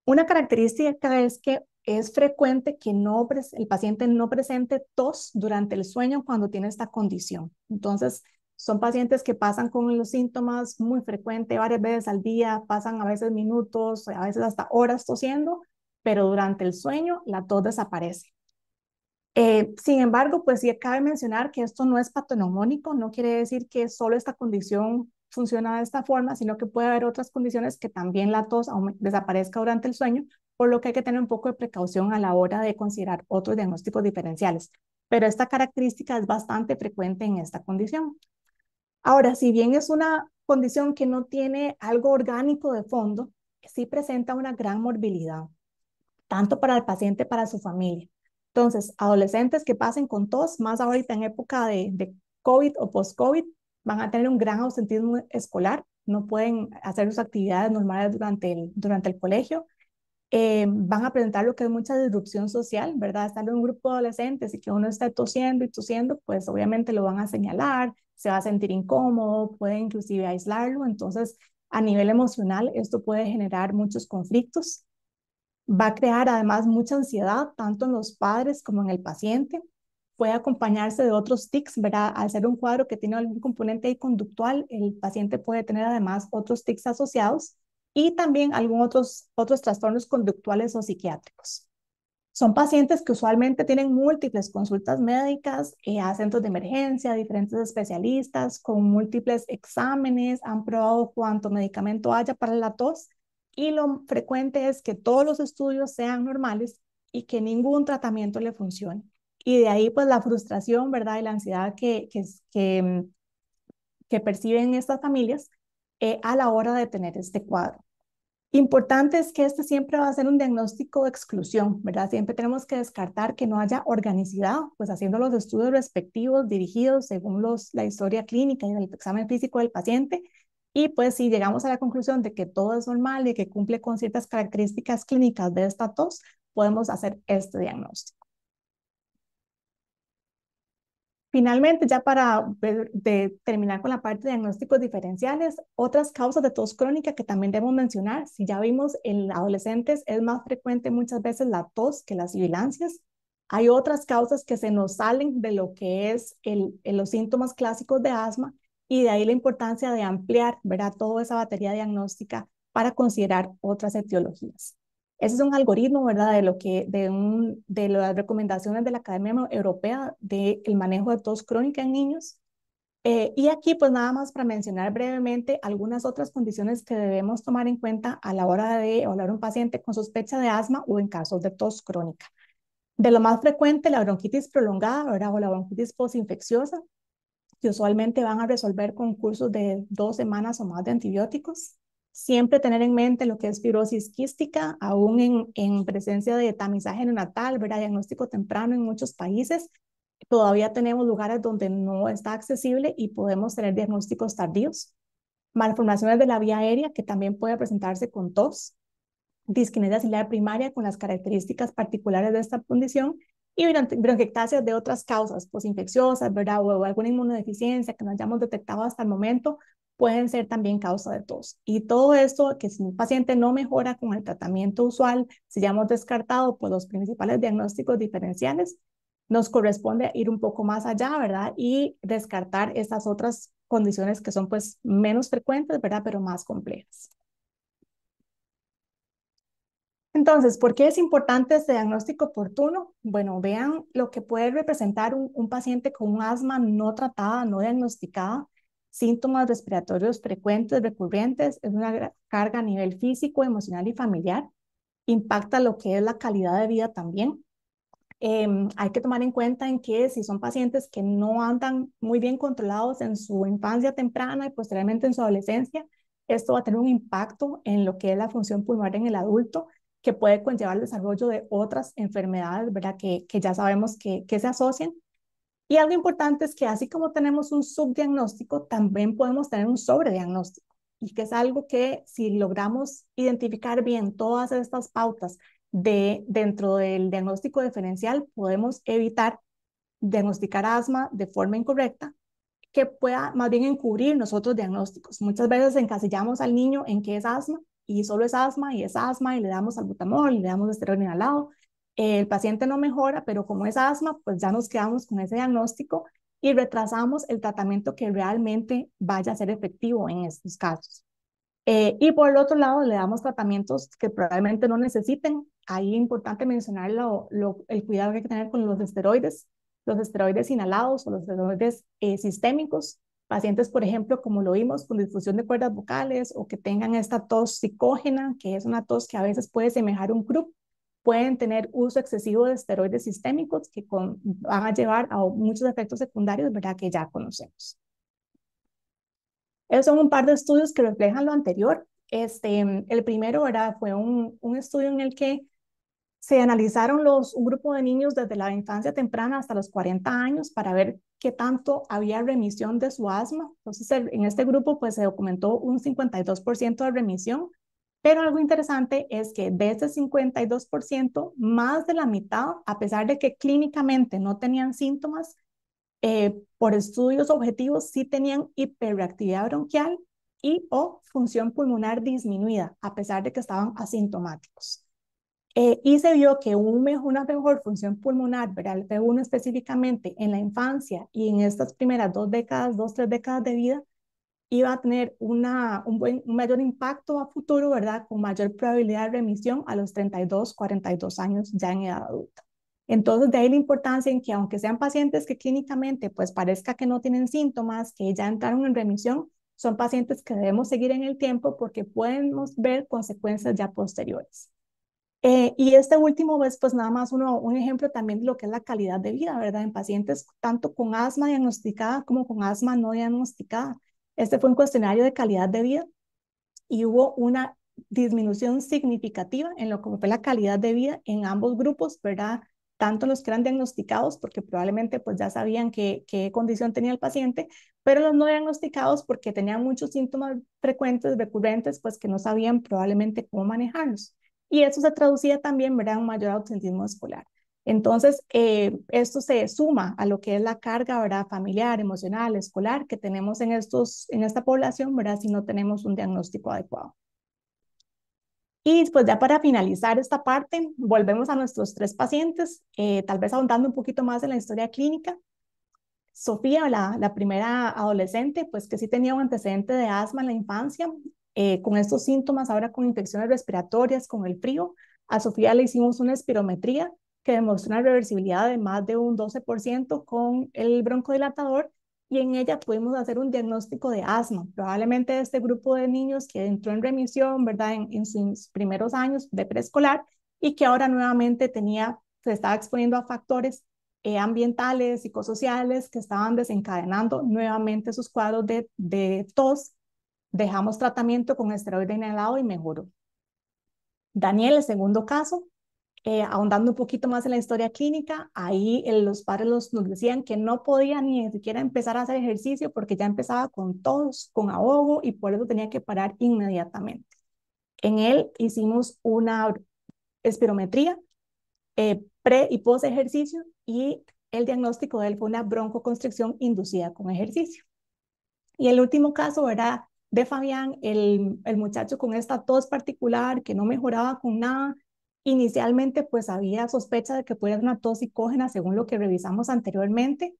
Una característica es que es frecuente que el paciente no presente tos durante el sueño cuando tiene esta condición. Entonces, son pacientes que pasan con los síntomas muy frecuente, varias veces al día, pasan a veces minutos, a veces hasta horas tosiendo, pero durante el sueño la tos desaparece. Sin embargo, pues sí cabe mencionar que esto no es patoneumónico, no quiere decir que solo esta condición funciona de esta forma, sino que puede haber otras condiciones que también la tos desaparezca durante el sueño, por lo que hay que tener un poco de precaución a la hora de considerar otros diagnósticos diferenciales. Pero esta característica es bastante frecuente en esta condición. Ahora, si bien es una condición que no tiene algo orgánico de fondo, sí presenta una gran morbilidad, tanto para el paciente como para su familia. Entonces, adolescentes que pasen con tos, más ahorita en época de COVID o post-COVID, van a tener un gran ausentismo escolar, no pueden hacer sus actividades normales durante el colegio, van a presentar lo que es mucha disrupción social, ¿verdad? Estar en un grupo de adolescentes y que uno esté tosiendo y tosiendo, pues obviamente lo van a señalar, se va a sentir incómodo, puede inclusive aislarlo, entonces A nivel emocional, esto puede generar muchos conflictos. Va a crear además mucha ansiedad, tanto en los padres como en el paciente. Puede acompañarse de otros tics, ¿verdad? Al ser un cuadro que tiene algún componente ahí conductual, el paciente puede tener además otros tics asociados y también algunos otros trastornos conductuales o psiquiátricos. Son pacientes que usualmente tienen múltiples consultas médicas a centros de emergencia, diferentes especialistas, con múltiples exámenes, han probado cuánto medicamento haya para la tos y lo frecuente es que todos los estudios sean normales y que ningún tratamiento le funcione. Y de ahí pues la frustración, ¿verdad? Y la ansiedad que perciben estas familias a la hora de tener este cuadro. Importante es que este siempre va a ser un diagnóstico de exclusión, ¿verdad? Siempre tenemos que descartar que no haya organicidad, pues haciendo los estudios respectivos dirigidos según la historia clínica y el examen físico del paciente. Y pues si llegamos a la conclusión de que todo es normal y que cumple con ciertas características clínicas de esta tos, podemos hacer este diagnóstico. Finalmente, ya para terminar con la parte de diagnósticos diferenciales, otras causas de tos crónica que también debemos mencionar, si ya vimos en adolescentes es más frecuente muchas veces la tos que las sibilancias. Hay otras causas que se nos salen de lo que es los síntomas clásicos de asma y de ahí la importancia de ampliar, ¿verdad? Toda esa batería diagnóstica para considerar otras etiologías. Ese es un algoritmo, ¿verdad? De las recomendaciones de la Academia Europea del manejo de tos crónica en niños. Y aquí, pues nada más para mencionar brevemente algunas otras condiciones que debemos tomar en cuenta a la hora de evaluar un paciente con sospecha de asma o en casos de tos crónica. De lo más frecuente, la bronquitis prolongada, ¿verdad? O la bronquitis postinfecciosa, que usualmente van a resolver con cursos de 2 semanas o más de antibióticos. Siempre tener en mente lo que es fibrosis quística, aún en presencia de tamizaje neonatal, ¿verdad? Diagnóstico temprano en muchos países. Todavía tenemos lugares donde no está accesible y podemos tener diagnósticos tardíos. Malformaciones de la vía aérea, que también puede presentarse con tos, disquinesia ciliar primaria con las características particulares de esta condición y bronquiectasias de otras causas, posinfecciosas, ¿verdad? O alguna inmunodeficiencia que no hayamos detectado hasta el momento, pueden ser también causa de tos. Y todo esto, que si un paciente no mejora con el tratamiento usual, si ya hemos descartado pues, los principales diagnósticos diferenciales, nos corresponde ir un poco más allá, ¿verdad? Y descartar estas otras condiciones que son pues menos frecuentes, ¿verdad? Pero más complejas. Entonces, ¿por qué es importante este diagnóstico oportuno? Bueno, vean lo que puede representar un paciente con un asma no tratada, no diagnosticada, síntomas respiratorios frecuentes, recurrentes, es una carga a nivel físico, emocional y familiar, impacta lo que es la calidad de vida también. Hay que tomar en cuenta en que si son pacientes que no andan muy bien controlados en su infancia temprana y posteriormente en su adolescencia, esto va a tener un impacto en lo que es la función pulmonar en el adulto, que puede conllevar el desarrollo de otras enfermedades, ¿verdad? Que ya sabemos que se asocian. Y algo importante es que así como tenemos un subdiagnóstico, también podemos tener un sobrediagnóstico. Y que es algo que si logramos identificar bien todas estas pautas dentro del diagnóstico diferencial, podemos evitar diagnosticar asma de forma incorrecta que pueda más bien encubrir nosotros diagnósticos. Muchas veces encasillamos al niño en que es asma y solo es asma y es asma y le damos salbutamol, le damos esteroide inhalado. El paciente no mejora, pero como es asma, pues ya nos quedamos con ese diagnóstico y retrasamos el tratamiento que realmente vaya a ser efectivo en estos casos. Y por el otro lado, le damos tratamientos que probablemente no necesiten. Ahí es importante mencionar el cuidado que hay que tener con los esteroides inhalados o los esteroides sistémicos. Pacientes, por ejemplo, como lo vimos, con disfunción de cuerdas vocales o que tengan esta tos psicógena, que es una tos que a veces puede semejar un croup, pueden tener uso excesivo de esteroides sistémicos que van a llevar a muchos efectos secundarios, ¿verdad? Que ya conocemos. Esos son un par de estudios que reflejan lo anterior. El primero, ¿verdad? Fue un estudio en el que se analizaron un grupo de niños desde la infancia temprana hasta los 40 años para ver qué tanto había remisión de su asma. Entonces, en este grupo pues, se documentó un 52% de remisión, pero algo interesante es que de ese 52%, más de la mitad, a pesar de que clínicamente no tenían síntomas, por estudios objetivos sí tenían hiperreactividad bronquial y o función pulmonar disminuida, a pesar de que estaban asintomáticos. Y se vio que una mejor función pulmonar, ¿verdad? El P1 específicamente en la infancia y en estas primeras 2 décadas, 3 décadas de vida, iba a tener un mayor impacto a futuro, ¿verdad? Con mayor probabilidad de remisión a los 32, 42 años ya en edad adulta. Entonces, de ahí la importancia en que aunque sean pacientes que clínicamente pues parezca que no tienen síntomas, que ya entraron en remisión, son pacientes que debemos seguir en el tiempo porque podemos ver consecuencias ya posteriores. Y este último es pues nada más un ejemplo también de lo que es la calidad de vida, ¿verdad? En pacientes tanto con asma diagnosticada como con asma no diagnosticada. Este fue un cuestionario de calidad de vida y hubo una disminución significativa en lo que fue la calidad de vida en ambos grupos, ¿verdad? Tanto los que eran diagnosticados, porque probablemente pues ya sabían qué condición tenía el paciente, pero los no diagnosticados porque tenían muchos síntomas frecuentes, recurrentes, pues que no sabían probablemente cómo manejarlos. Y eso se traducía también, ¿verdad?, en un mayor ausentismo escolar. Entonces, esto se suma a lo que es la carga, ¿verdad?, familiar, emocional, escolar que tenemos en esta población, ¿verdad?, si no tenemos un diagnóstico adecuado. Y pues ya para finalizar esta parte, volvemos a nuestros 3 pacientes, tal vez ahondando un poquito más en la historia clínica. Sofía, la primera adolescente, pues que sí tenía un antecedente de asma en la infancia, con estos síntomas, ahora con infecciones respiratorias, con el frío. A Sofía le hicimos una espirometría que demostró una reversibilidad de más de un 12% con el broncodilatador y en ella pudimos hacer un diagnóstico de asma. Probablemente este grupo de niños que entró en remisión, ¿verdad?, en sus primeros años de preescolar y que ahora nuevamente se estaba exponiendo a factores ambientales, psicosociales que estaban desencadenando nuevamente sus cuadros de tos. Dejamos tratamiento con esteroide inhalado y mejoró. Daniel, el segundo caso, ahondando un poquito más en la historia clínica, ahí los padres nos decían que no podía ni siquiera empezar a hacer ejercicio porque ya empezaba con tos, con ahogo y por eso tenía que parar inmediatamente. En él hicimos una espirometría pre y post ejercicio y el diagnóstico de él fue una broncoconstricción inducida con ejercicio. Y el último caso era de Fabián, el muchacho con esta tos particular que no mejoraba con nada. Inicialmente pues había sospecha de que pudiera ser una tos psicógena según lo que revisamos anteriormente.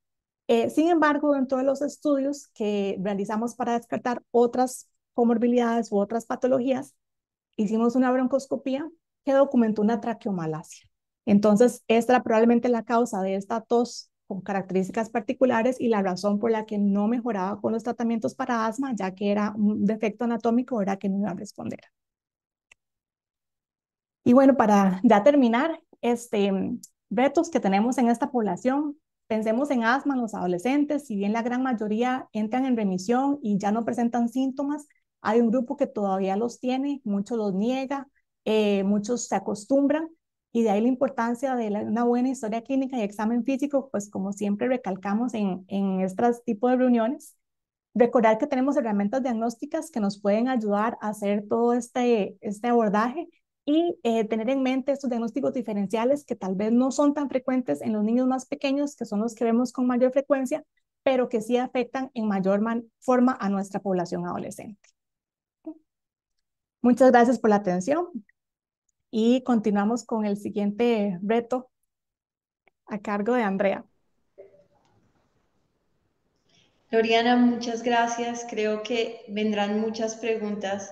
Sin embargo, dentro de los estudios que realizamos para descartar otras comorbilidades u otras patologías, hicimos una broncoscopía que documentó una traqueomalacia. Entonces, esta era probablemente la causa de esta tos con características particulares y la razón por la que no mejoraba con los tratamientos para asma, ya que era un defecto anatómico, era que no iba a responder. Y bueno, para ya terminar, retos que tenemos en esta población, pensemos en asma en los adolescentes, si bien la gran mayoría entran en remisión y ya no presentan síntomas, hay un grupo que todavía los tiene, muchos los niega, muchos se acostumbran, y de ahí la importancia de una buena historia clínica y examen físico, pues como siempre recalcamos en estos tipos de reuniones, recordar que tenemos herramientas diagnósticas que nos pueden ayudar a hacer todo este abordaje y tener en mente estos diagnósticos diferenciales que tal vez no son tan frecuentes en los niños más pequeños, que son los que vemos con mayor frecuencia, pero que sí afectan en mayor forma a nuestra población adolescente. Muchas gracias por la atención y continuamos con el siguiente reto a cargo de Andrea.
Gloriana, muchas gracias. Creo que vendrán muchas preguntas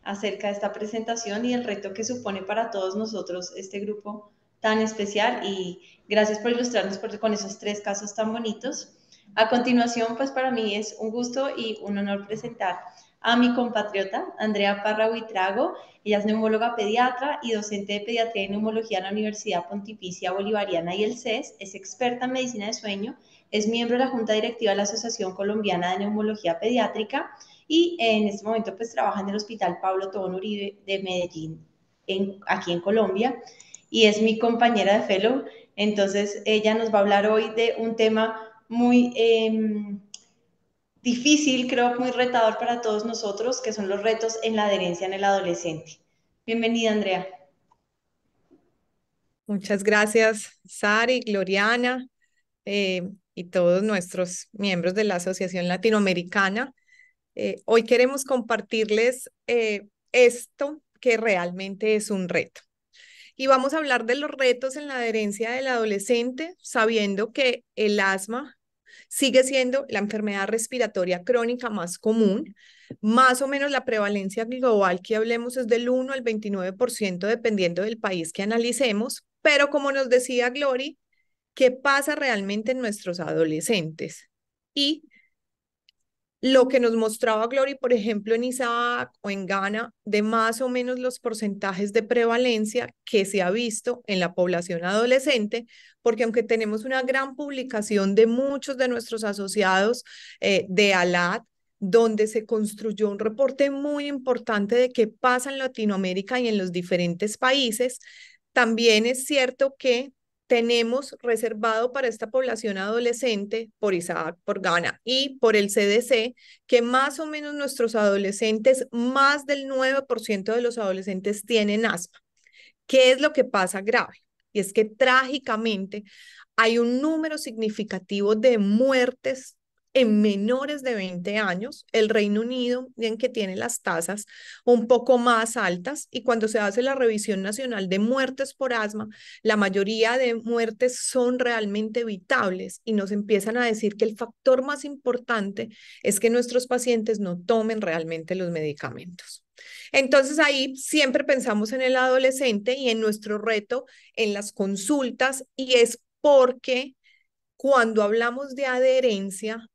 acerca de esta presentación y el reto que supone para todos nosotros este grupo tan especial, y gracias por ilustrarnos con esos 3 casos tan bonitos. A continuación, pues para mí es un gusto y un honor presentar a mi compatriota Andrea Parra Buitrago. Ella es neumóloga pediatra y docente de pediatría y neumología en la Universidad Pontificia Bolivariana y el CES. Es experta en medicina de sueño, es miembro de la Junta Directiva de la Asociación Colombiana de Neumología Pediátrica y en este momento pues trabaja en el Hospital Pablo Tobón Uribe de Medellín, aquí en Colombia, y es mi compañera de fellow. Entonces ella nos va a hablar hoy de un tema muy difícil, creo muy retador para todos nosotros, que son los retos en la adherencia en el adolescente. Bienvenida, Andrea.
Muchas gracias, Sari, Gloriana, y todos nuestros miembros de la Asociación Latinoamericana. Hoy queremos compartirles esto que realmente es un reto. Y vamos a hablar de los retos en la adherencia del adolescente, sabiendo que el asma sigue siendo la enfermedad respiratoria crónica más común. Más o menos la prevalencia global que hablemos es del 1 al 29% dependiendo del país que analicemos. Pero como nos decía Glory, ¿qué pasa realmente en nuestros adolescentes? Y lo que nos mostraba Glory, por ejemplo, en Isaac o en Ghana, de más o menos los porcentajes de prevalencia que se ha visto en la población adolescente, porque aunque tenemos una gran publicación de muchos de nuestros asociados de ALAD, donde se construyó un reporte muy importante de qué pasa en Latinoamérica y en los diferentes países, también es cierto que tenemos reservado para esta población adolescente, por Isaac, por Ghana y por el CDC, que más o menos nuestros adolescentes, más del 9% de los adolescentes tienen asma. ¿Qué es lo que pasa grave? Y es que trágicamente hay un número significativo de muertes en menores de 20 años. El Reino Unido, en que tiene las tasas un poco más altas, y cuando se hace la revisión nacional de muertes por asma, la mayoría de muertes son realmente evitables y nos empiezan a decir que el factor más importante es que nuestros pacientes no tomen realmente los medicamentos. Entonces ahí siempre pensamos en el adolescente y en nuestro reto en las consultas, y es porque cuando hablamos de adherencia,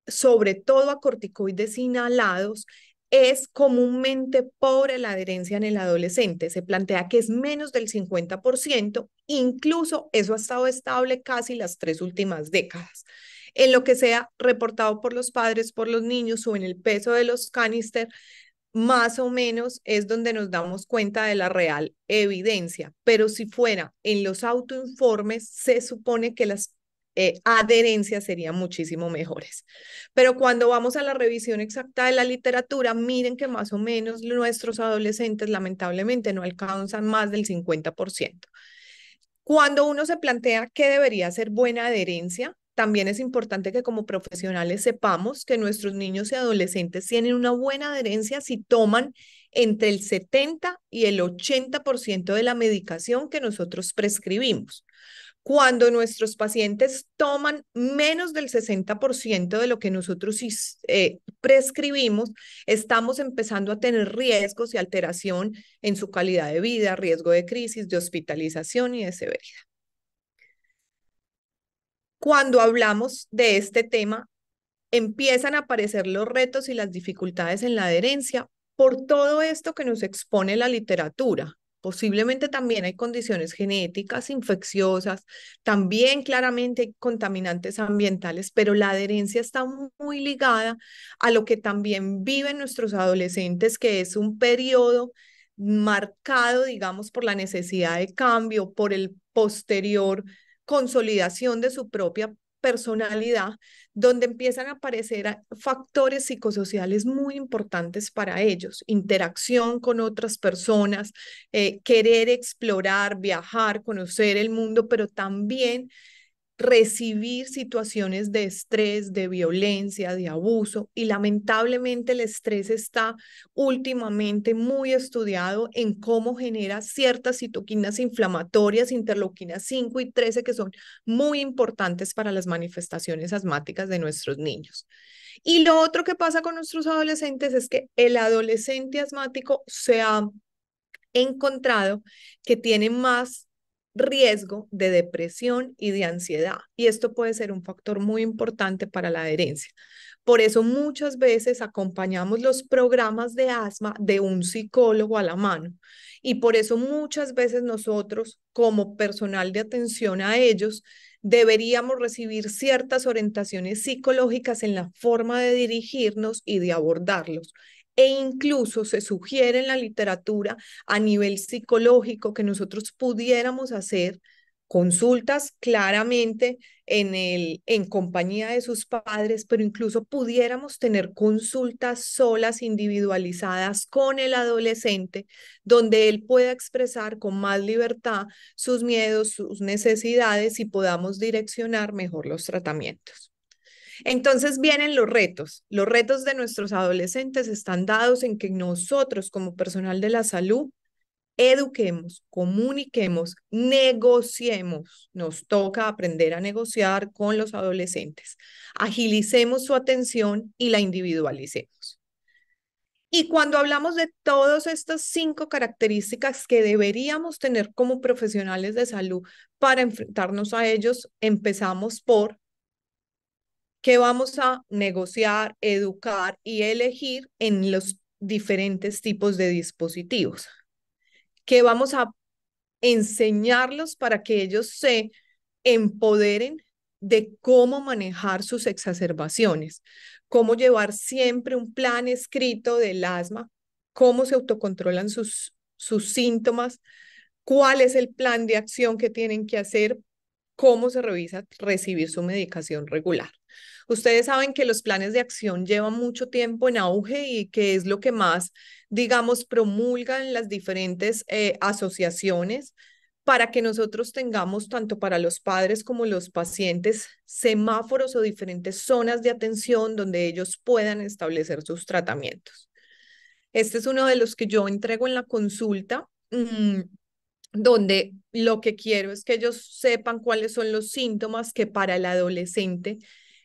sobre todo a corticoides inhalados, es comúnmente pobre la adherencia en el adolescente. Se plantea que es menos del 50%, incluso eso ha estado estable casi las 3 últimas décadas. En lo que sea reportado por los padres, por los niños o en el peso de los canister, más o menos es donde nos damos cuenta de la real evidencia. Pero si fuera en los autoinformes, se supone que las adherencias serían muchísimo mejores. Pero cuando vamos a la revisión exacta de la literatura, miren que más o menos nuestros adolescentes lamentablemente no alcanzan más del 50%. Cuando uno se plantea qué debería ser buena adherencia, también es importante que como profesionales sepamos que nuestros niños y adolescentes tienen una buena adherencia si toman entre el 70 y el 80% de la medicación que nosotros prescribimos. Cuando nuestros pacientes toman menos del 60% de lo que nosotros prescribimos, estamos empezando a tener riesgos y alteración en su calidad de vida, riesgo de crisis, de hospitalización y de severidad. Cuando hablamos de este tema, empiezan a aparecer los retos y las dificultades en la adherencia por todo esto que nos expone la literatura. Posiblemente también hay condiciones genéticas, infecciosas, también claramente hay contaminantes ambientales, pero la adherencia está muy ligada a lo que también viven nuestros adolescentes, que es un periodo marcado, digamos, por la necesidad de cambio, por el posterior consolidación de su propia personalidad, donde empiezan a aparecer factores psicosociales muy importantes para ellos: interacción con otras personas, querer explorar, viajar, conocer el mundo, pero también recibir situaciones de estrés, de violencia, de abuso. Y lamentablemente el estrés está últimamente muy estudiado en cómo genera ciertas citoquinas inflamatorias, interleuquinas 5 y 13, que son muy importantes para las manifestaciones asmáticas de nuestros niños. Y lo otro que pasa con nuestros adolescentes es que el adolescente asmático se ha encontrado que tiene más riesgo de depresión y de ansiedad, y esto puede ser un factor muy importante para la adherencia. Por eso muchas veces acompañamos los programas de asma de un psicólogo a la mano, y por eso muchas veces nosotros, como personal de atención a ellos, deberíamos recibir ciertas orientaciones psicológicas en la forma de dirigirnos y de abordarlos. E incluso se sugiere en la literatura a nivel psicológico que nosotros pudiéramos hacer consultas claramente en compañía de sus padres, pero incluso pudiéramos tener consultas solas, individualizadas con el adolescente, donde él pueda expresar con más libertad sus miedos, sus necesidades, y podamos direccionar mejor los tratamientos. Entonces vienen los retos. Los retos de nuestros adolescentes están dados en que nosotros como personal de la salud eduquemos, comuniquemos, negociemos. Nos toca aprender a negociar con los adolescentes. Agilicemos su atención y la individualicemos. Y cuando hablamos de todas estas 5 características que deberíamos tener como profesionales de salud para enfrentarnos a ellos, empezamos por qué vamos a negociar, educar y elegir en los diferentes tipos de dispositivos, que vamos a enseñarlos para que ellos se empoderen de cómo manejar sus exacerbaciones, cómo llevar siempre un plan escrito del asma, cómo se autocontrolan sus síntomas, cuál es el plan de acción que tienen que hacer, cómo se revisa recibir su medicación regular. Ustedes saben que los planes de acción llevan mucho tiempo en auge y que es lo que más, digamos, promulgan las diferentes asociaciones para que nosotros tengamos, tanto para los padres como los pacientes, semáforos o diferentes zonas de atención donde ellos puedan establecer sus tratamientos. Este es uno de los que yo entrego en la consulta, donde lo que quiero es que ellos sepan cuáles son los síntomas que para el adolescente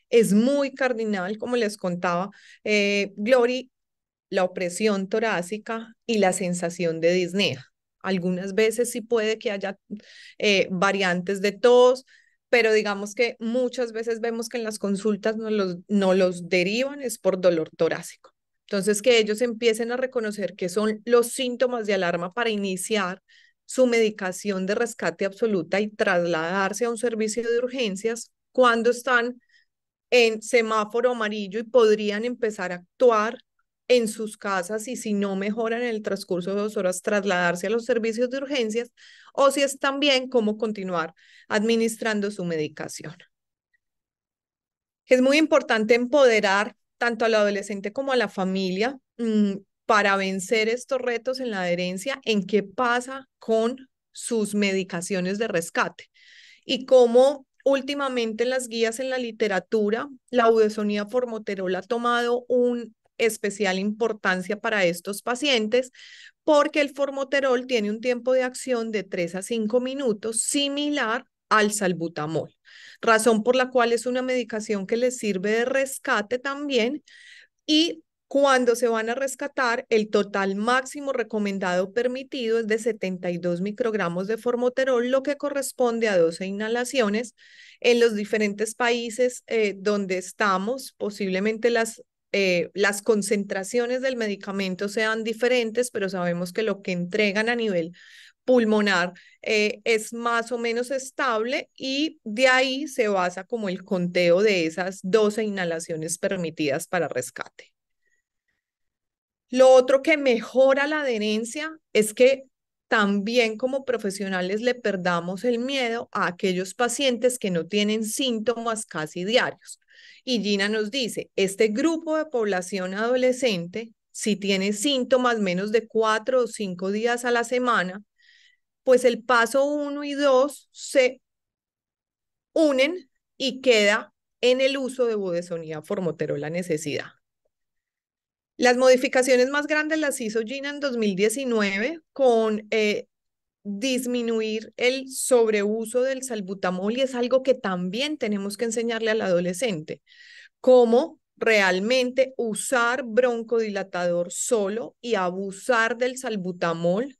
es muy cardinal, como les contaba, Glory, la opresión torácica y la sensación de disnea. Algunas veces sí puede que haya variantes de tos, pero digamos que muchas veces vemos que en las consultas no los derivan, es por dolor torácico. Entonces, que ellos empiecen a reconocer que son los síntomas de alarma para iniciar su medicación de rescate absoluta y trasladarse a un servicio de urgencias cuando están en semáforo amarillo y podrían empezar a actuar en sus casas y si no mejoran en el transcurso de 2 horas, trasladarse a los servicios de urgencias o si están bien, cómo continuar administrando su medicación. Es muy importante empoderar tanto al adolescente como a la familia para vencer estos retos en la adherencia, en qué pasa con sus medicaciones de rescate y cómo últimamente en las guías en la literatura la budesonida formoterol ha tomado una especial importancia para estos pacientes porque el formoterol tiene un tiempo de acción de 3 a 5 minutos similar al salbutamol, razón por la cual es una medicación que les sirve de rescate también y cuando se van a rescatar, el total máximo recomendado permitido es de 72 microgramos de formoterol, lo que corresponde a 12 inhalaciones. En los diferentes países donde estamos, posiblemente las concentraciones del medicamento sean diferentes, pero sabemos que lo que entregan a nivel pulmonar es más o menos estable y de ahí se basa como el conteo de esas 12 inhalaciones permitidas para rescate. Lo otro que mejora la adherencia es que también como profesionales le perdamos el miedo a aquellos pacientes que no tienen síntomas casi diarios. Y Gina nos dice, este grupo de población adolescente, si tiene síntomas menos de 4 o 5 días a la semana, pues el paso 1 y 2 se unen y queda en el uso de budesonida formoterol la necesidad. Las modificaciones más grandes las hizo Gina en 2019 con disminuir el sobreuso del salbutamol y es algo que también tenemos que enseñarle al adolescente, cómo realmente usar broncodilatador solo y abusar del salbutamol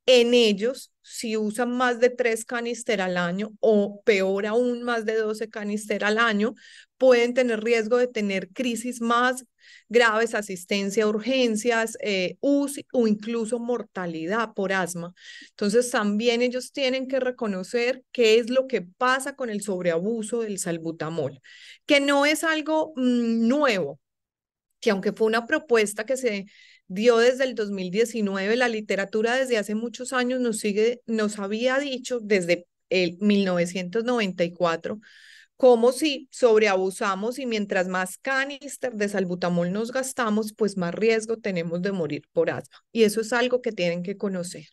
en ellos, si usan más de 3 canister al año o peor aún más de 12 canister al año, pueden tener riesgo de tener crisis más graves, asistencia a urgencias, UCI o incluso mortalidad por asma. Entonces también ellos tienen que reconocer qué es lo que pasa con el sobreabuso del salbutamol, que no es algo nuevo, que aunque fue una propuesta que se dio desde el 2019, la literatura desde hace muchos años nos había dicho desde el 1994 como si sobreabusamos y mientras más canister de salbutamol nos gastamos, pues más riesgo tenemos de morir por asma. Y eso es algo que tienen que conocer.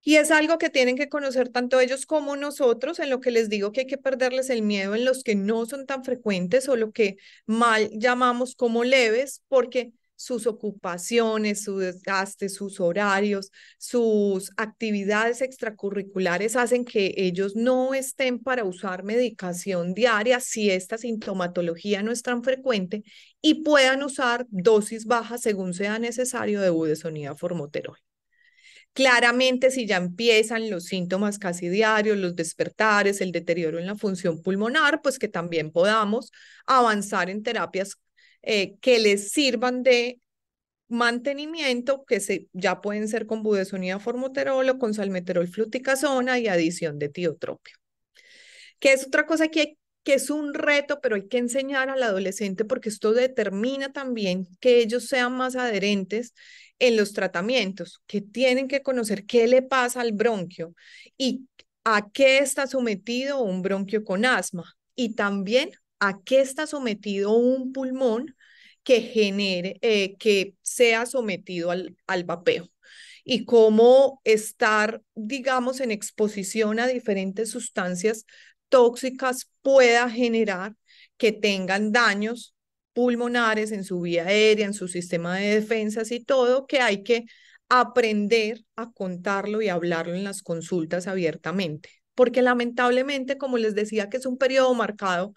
Y es algo que tienen que conocer tanto ellos como nosotros, en lo que les digo que hay que perderles el miedo en los que no son tan frecuentes o lo que mal llamamos como leves, porque sus ocupaciones, su desgaste, sus horarios, sus actividades extracurriculares hacen que ellos no estén para usar medicación diaria si esta sintomatología no es tan frecuente y puedan usar dosis bajas según sea necesario de budesonida formoterol. Claramente, si ya empiezan los síntomas casi diarios, los despertares, el deterioro en la función pulmonar, pues que también podamos avanzar en terapias que les sirvan de mantenimiento, ya pueden ser con budesonida formoterol o con salmeterol fluticasona y adición de tiotropio. Que es otra cosa que es un reto, pero hay que enseñar al adolescente porque esto determina también que ellos sean más adherentes en los tratamientos, que tienen que conocer qué le pasa al bronquio y a qué está sometido un bronquio con asma y también a qué está sometido un pulmón que genere, que sea sometido al vapeo y cómo estar, digamos, en exposición a diferentes sustancias tóxicas pueda generar que tengan daños pulmonares en su vía aérea, en su sistema de defensas y todo, que hay que aprender a contarlo y hablarlo en las consultas abiertamente. Porque lamentablemente, como les decía, que es un periodo marcado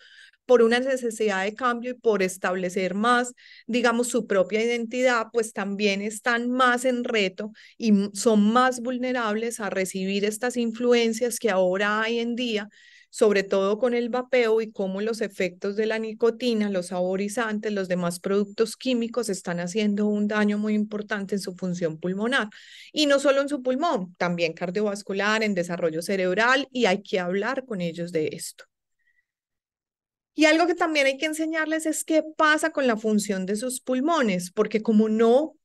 por una necesidad de cambio y por establecer más, digamos, su propia identidad, pues también están más en reto y son más vulnerables a recibir estas influencias que ahora hay en día, sobre todo con el vapeo y cómo los efectos de la nicotina, los saborizantes, los demás productos químicos están haciendo un daño muy importante en su función pulmonar. Y no solo en su pulmón, también cardiovascular, en desarrollo cerebral, y hay que hablar con ellos de esto. Y algo que también hay que enseñarles es qué pasa con la función de sus pulmones, porque como no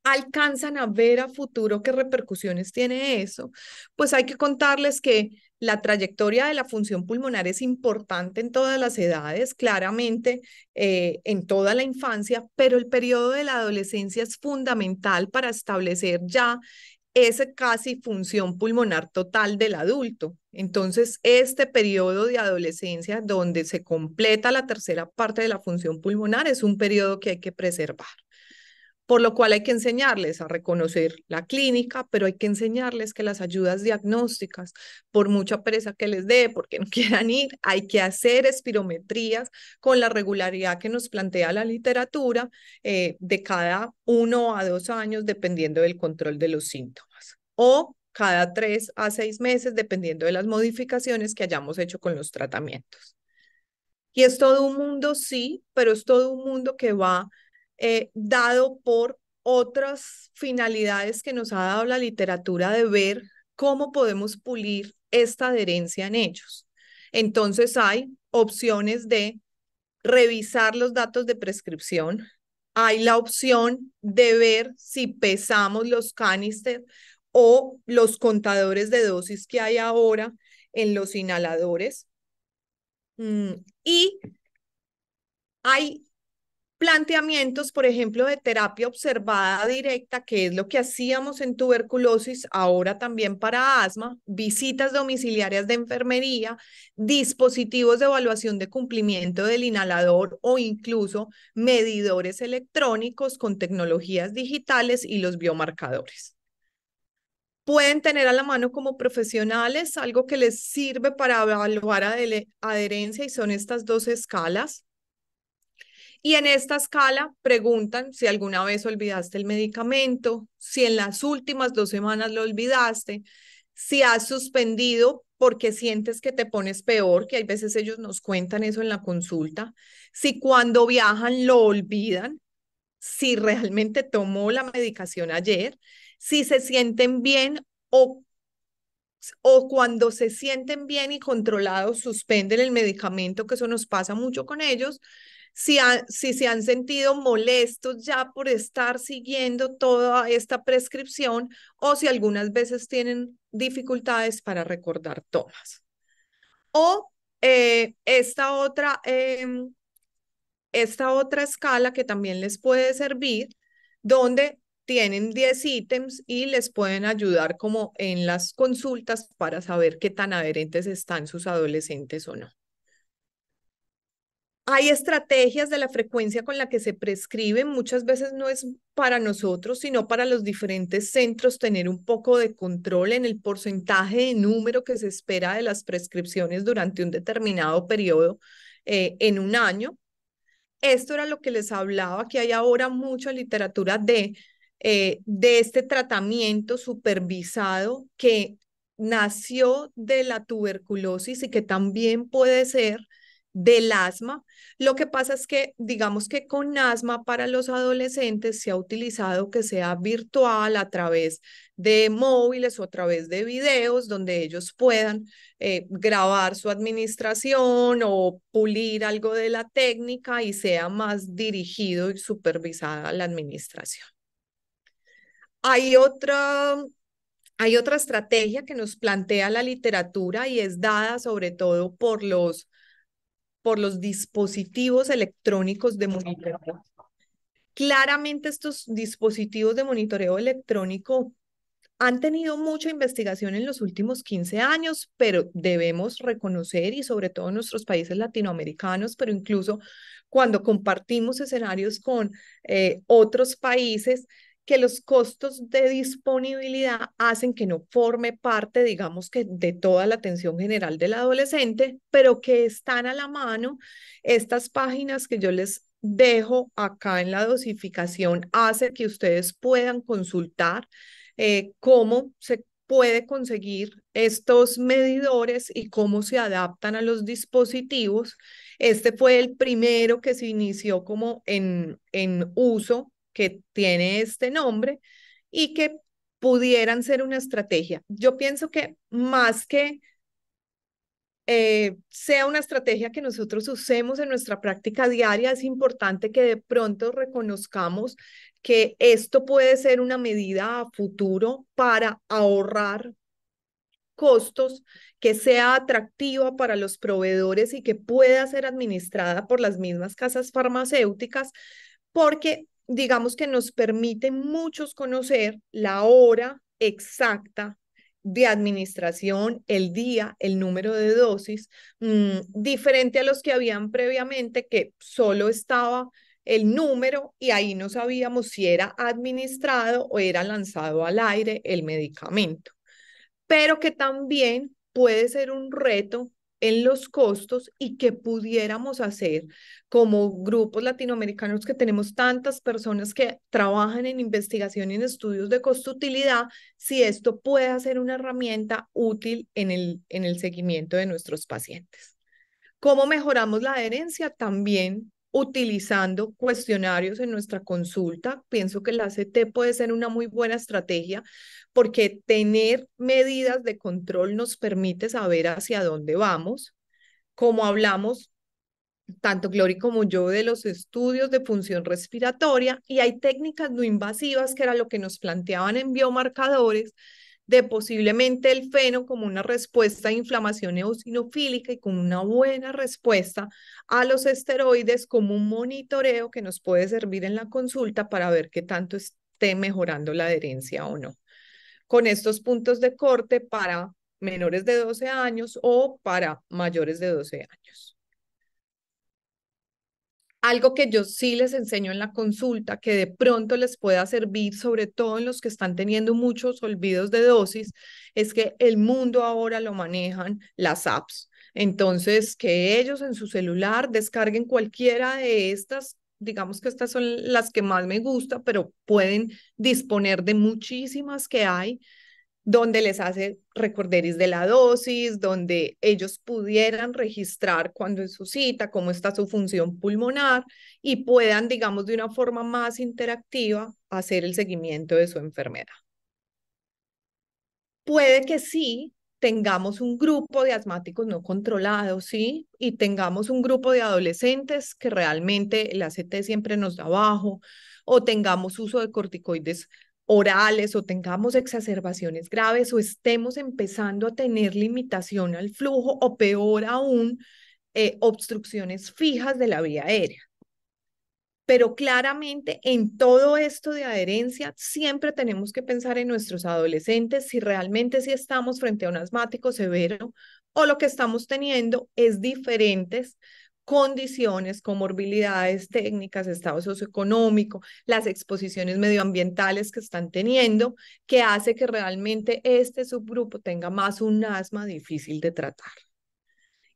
alcanzan a ver a futuro qué repercusiones tiene eso, pues hay que contarles que la trayectoria de la función pulmonar es importante en todas las edades, claramente en toda la infancia, pero el periodo de la adolescencia es fundamental para establecer ya esa casi función pulmonar total del adulto. Entonces, este periodo de adolescencia donde se completa la tercera parte de la función pulmonar es un periodo que hay que preservar. Por lo cual hay que enseñarles a reconocer la clínica, pero hay que enseñarles que las ayudas diagnósticas, por mucha pereza que les dé, porque no quieran ir, hay que hacer espirometrías con la regularidad que nos plantea la literatura de cada 1 a 2 años, dependiendo del control de los síntomas. O cada 3 a 6 meses, dependiendo de las modificaciones que hayamos hecho con los tratamientos. Y es todo un mundo, sí, pero es todo un mundo que va dado por otras finalidades que nos ha dado la literatura de ver cómo podemos pulir esta adherencia en ellos. Entonces hay opciones de revisar los datos de prescripción, hay la opción de ver si pesamos los canister o los contadores de dosis que hay ahora en los inhaladores. Y hay planteamientos, por ejemplo, de terapia observada directa, que es lo que hacíamos en tuberculosis, ahora también para asma, visitas domiciliarias de enfermería, dispositivos de evaluación de cumplimiento del inhalador o incluso medidores electrónicos con tecnologías digitales y los biomarcadores. Pueden tener a la mano como profesionales algo que les sirve para evaluar adherencia y son estas 2 escalas. Y en esta escala preguntan si alguna vez olvidaste el medicamento, si en las últimas 2 semanas lo olvidaste, si has suspendido porque sientes que te pones peor, que hay veces ellos nos cuentan eso en la consulta, si cuando viajan lo olvidan, si realmente tomó la medicación ayer, si se sienten bien o cuando se sienten bien y controlados suspenden el medicamento, que eso nos pasa mucho con ellos, si se han sentido molestos ya por estar siguiendo toda esta prescripción o si algunas veces tienen dificultades para recordar tomas. O esta otra escala que también les puede servir, donde tienen 10 ítems y les pueden ayudar como en las consultas para saber qué tan adherentes están sus adolescentes o no. Hay estrategias de la frecuencia con la que se prescriben, muchas veces no es para nosotros, sino para los diferentes centros tener un poco de control en el porcentaje de número que se espera de las prescripciones durante un determinado periodo en un año. Esto era lo que les hablaba, que hay ahora mucha literatura de este tratamiento supervisado que nació de la tuberculosis y que también puede ser del asma. Lo que pasa es que, digamos que con asma para los adolescentes se ha utilizado que sea virtual a través de móviles o a través de videos donde ellos puedan grabar su administración o pulir algo de la técnica y sea más dirigido y supervisada la administración. Hay otra estrategia que nos plantea la literatura y es dada sobre todo por los dispositivos electrónicos de monitoreo. Claramente estos dispositivos de monitoreo electrónico han tenido mucha investigación en los últimos 15 años, pero debemos reconocer, y sobre todo en nuestros países latinoamericanos, pero incluso cuando compartimos escenarios con otros países, que los costos de disponibilidad hacen que no forme parte, digamos que de toda la atención general del adolescente, pero que están a la mano. Estas páginas que yo les dejo acá en la dosificación hace que ustedes puedan consultar cómo se puede conseguir estos medidores y cómo se adaptan a los dispositivos. Este fue el primero que se inició como en uso, que tiene este nombre y que pudieran ser una estrategia. Yo pienso que más que sea una estrategia que nosotros usemos en nuestra práctica diaria, es importante que de pronto reconozcamos que esto puede ser una medida a futuro para ahorrar costos, que sea atractiva para los proveedores y que pueda ser administrada por las mismas casas farmacéuticas, porque digamos que nos permite muchos conocer la hora exacta de administración, el día, el número de dosis, diferente a los que habían previamente, que solo estaba el número y ahí no sabíamos si era administrado o era lanzado al aire el medicamento, pero que también puede ser un reto en los costos y que pudiéramos hacer como grupos latinoamericanos que tenemos tantas personas que trabajan en investigación y en estudios de costo-utilidad, si esto puede ser una herramienta útil en el seguimiento de nuestros pacientes. ¿Cómo mejoramos la adherencia? También utilizando cuestionarios en nuestra consulta. Pienso que la ACT puede ser una muy buena estrategia porque tener medidas de control nos permite saber hacia dónde vamos. Como hablamos, tanto Glory como yo, de los estudios de función respiratoria, y hay técnicas no invasivas, que era lo que nos planteaban en biomarcadores, de posiblemente el feno como una respuesta a inflamación eosinofílica y con una buena respuesta a los esteroides como un monitoreo que nos puede servir en la consulta para ver qué tanto esté mejorando la adherencia o no. Con estos puntos de corte para menores de 12 años o para mayores de 12 años. Algo que yo sí les enseño en la consulta, que de pronto les pueda servir, sobre todo en los que están teniendo muchos olvidos de dosis, es que el mundo ahora lo manejan las apps. Entonces, que ellos en su celular descarguen cualquiera de estas, digamos que estas son las que más me gusta, pero pueden disponer de muchísimas que hay, donde les hace recorderis de la dosis, donde ellos pudieran registrar cuándo es su cita, cómo está su función pulmonar y puedan, digamos, de una forma más interactiva hacer el seguimiento de su enfermedad. Puede que sí tengamos un grupo de asmáticos no controlados, ¿sí? Y tengamos un grupo de adolescentes que realmente el ACT siempre nos da bajo, o tengamos uso de corticoides orales, o tengamos exacerbaciones graves, o estemos empezando a tener limitación al flujo, o peor aún, obstrucciones fijas de la vía aérea. Pero claramente en todo esto de adherencia, siempre tenemos que pensar en nuestros adolescentes si realmente sí estamos frente a un asmático severo o lo que estamos teniendo es diferentes condiciones, comorbilidades técnicas, estado socioeconómico, las exposiciones medioambientales que están teniendo, que hace que realmente este subgrupo tenga más un asma difícil de tratar.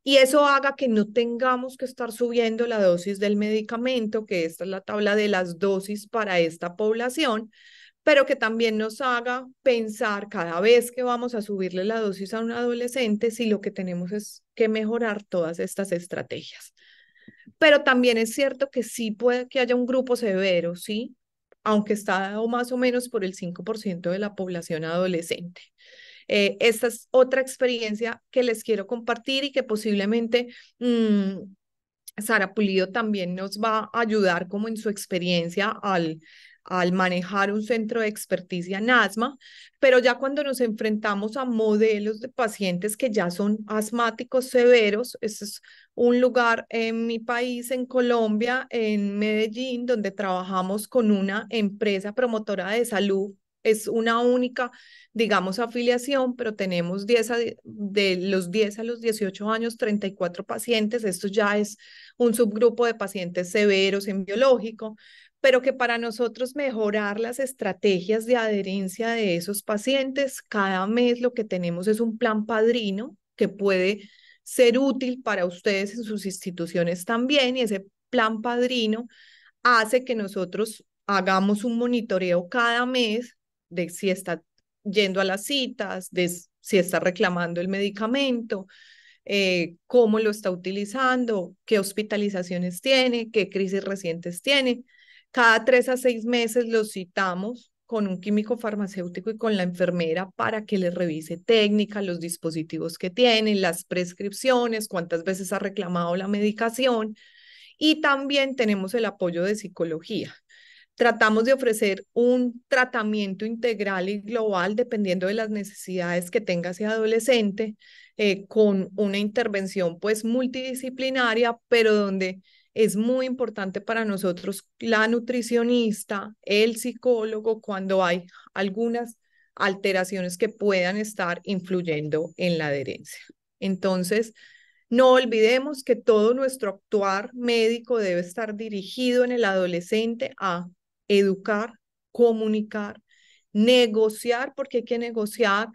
Y eso haga que no tengamos que estar subiendo la dosis del medicamento, que esta es la tabla de las dosis para esta población, pero que también nos haga pensar cada vez que vamos a subirle la dosis a un adolescente si lo que tenemos es que mejorar todas estas estrategias. Pero también es cierto que sí puede que haya un grupo severo, ¿sí? Aunque está dado más o menos por el 5% de la población adolescente. Esta es otra experiencia que les quiero compartir y que posiblemente Sara Pulido también nos va a ayudar como en su experiencia al manejar un centro de experticia en asma, pero ya cuando nos enfrentamos a modelos de pacientes que ya son asmáticos severos, este es un lugar en mi país, en Colombia, en Medellín, donde trabajamos con una empresa promotora de salud. Es una única, digamos, afiliación, pero tenemos 10 de los 10 a los 18 años, 34 pacientes. Esto ya es un subgrupo de pacientes severos en biológico, pero que para nosotros mejorar las estrategias de adherencia de esos pacientes, cada mes lo que tenemos es un plan padrino que puede ser útil para ustedes en sus instituciones también, y ese plan padrino hace que nosotros hagamos un monitoreo cada mes de si está yendo a las citas, de si está reclamando el medicamento, cómo lo está utilizando, qué hospitalizaciones tiene, qué crisis recientes tiene. Cada 3 a 6 meses los citamos con un químico farmacéutico y con la enfermera para que les revise técnica, los dispositivos que tienen, las prescripciones, cuántas veces ha reclamado la medicación, y también tenemos el apoyo de psicología. Tratamos de ofrecer un tratamiento integral y global dependiendo de las necesidades que tenga ese adolescente, con una intervención pues multidisciplinaria, pero donde es muy importante para nosotros la nutricionista, el psicólogo, cuando hay algunas alteraciones que puedan estar influyendo en la adherencia. Entonces, no olvidemos que todo nuestro actuar médico debe estar dirigido en el adolescente a educar, comunicar, negociar, porque hay que negociar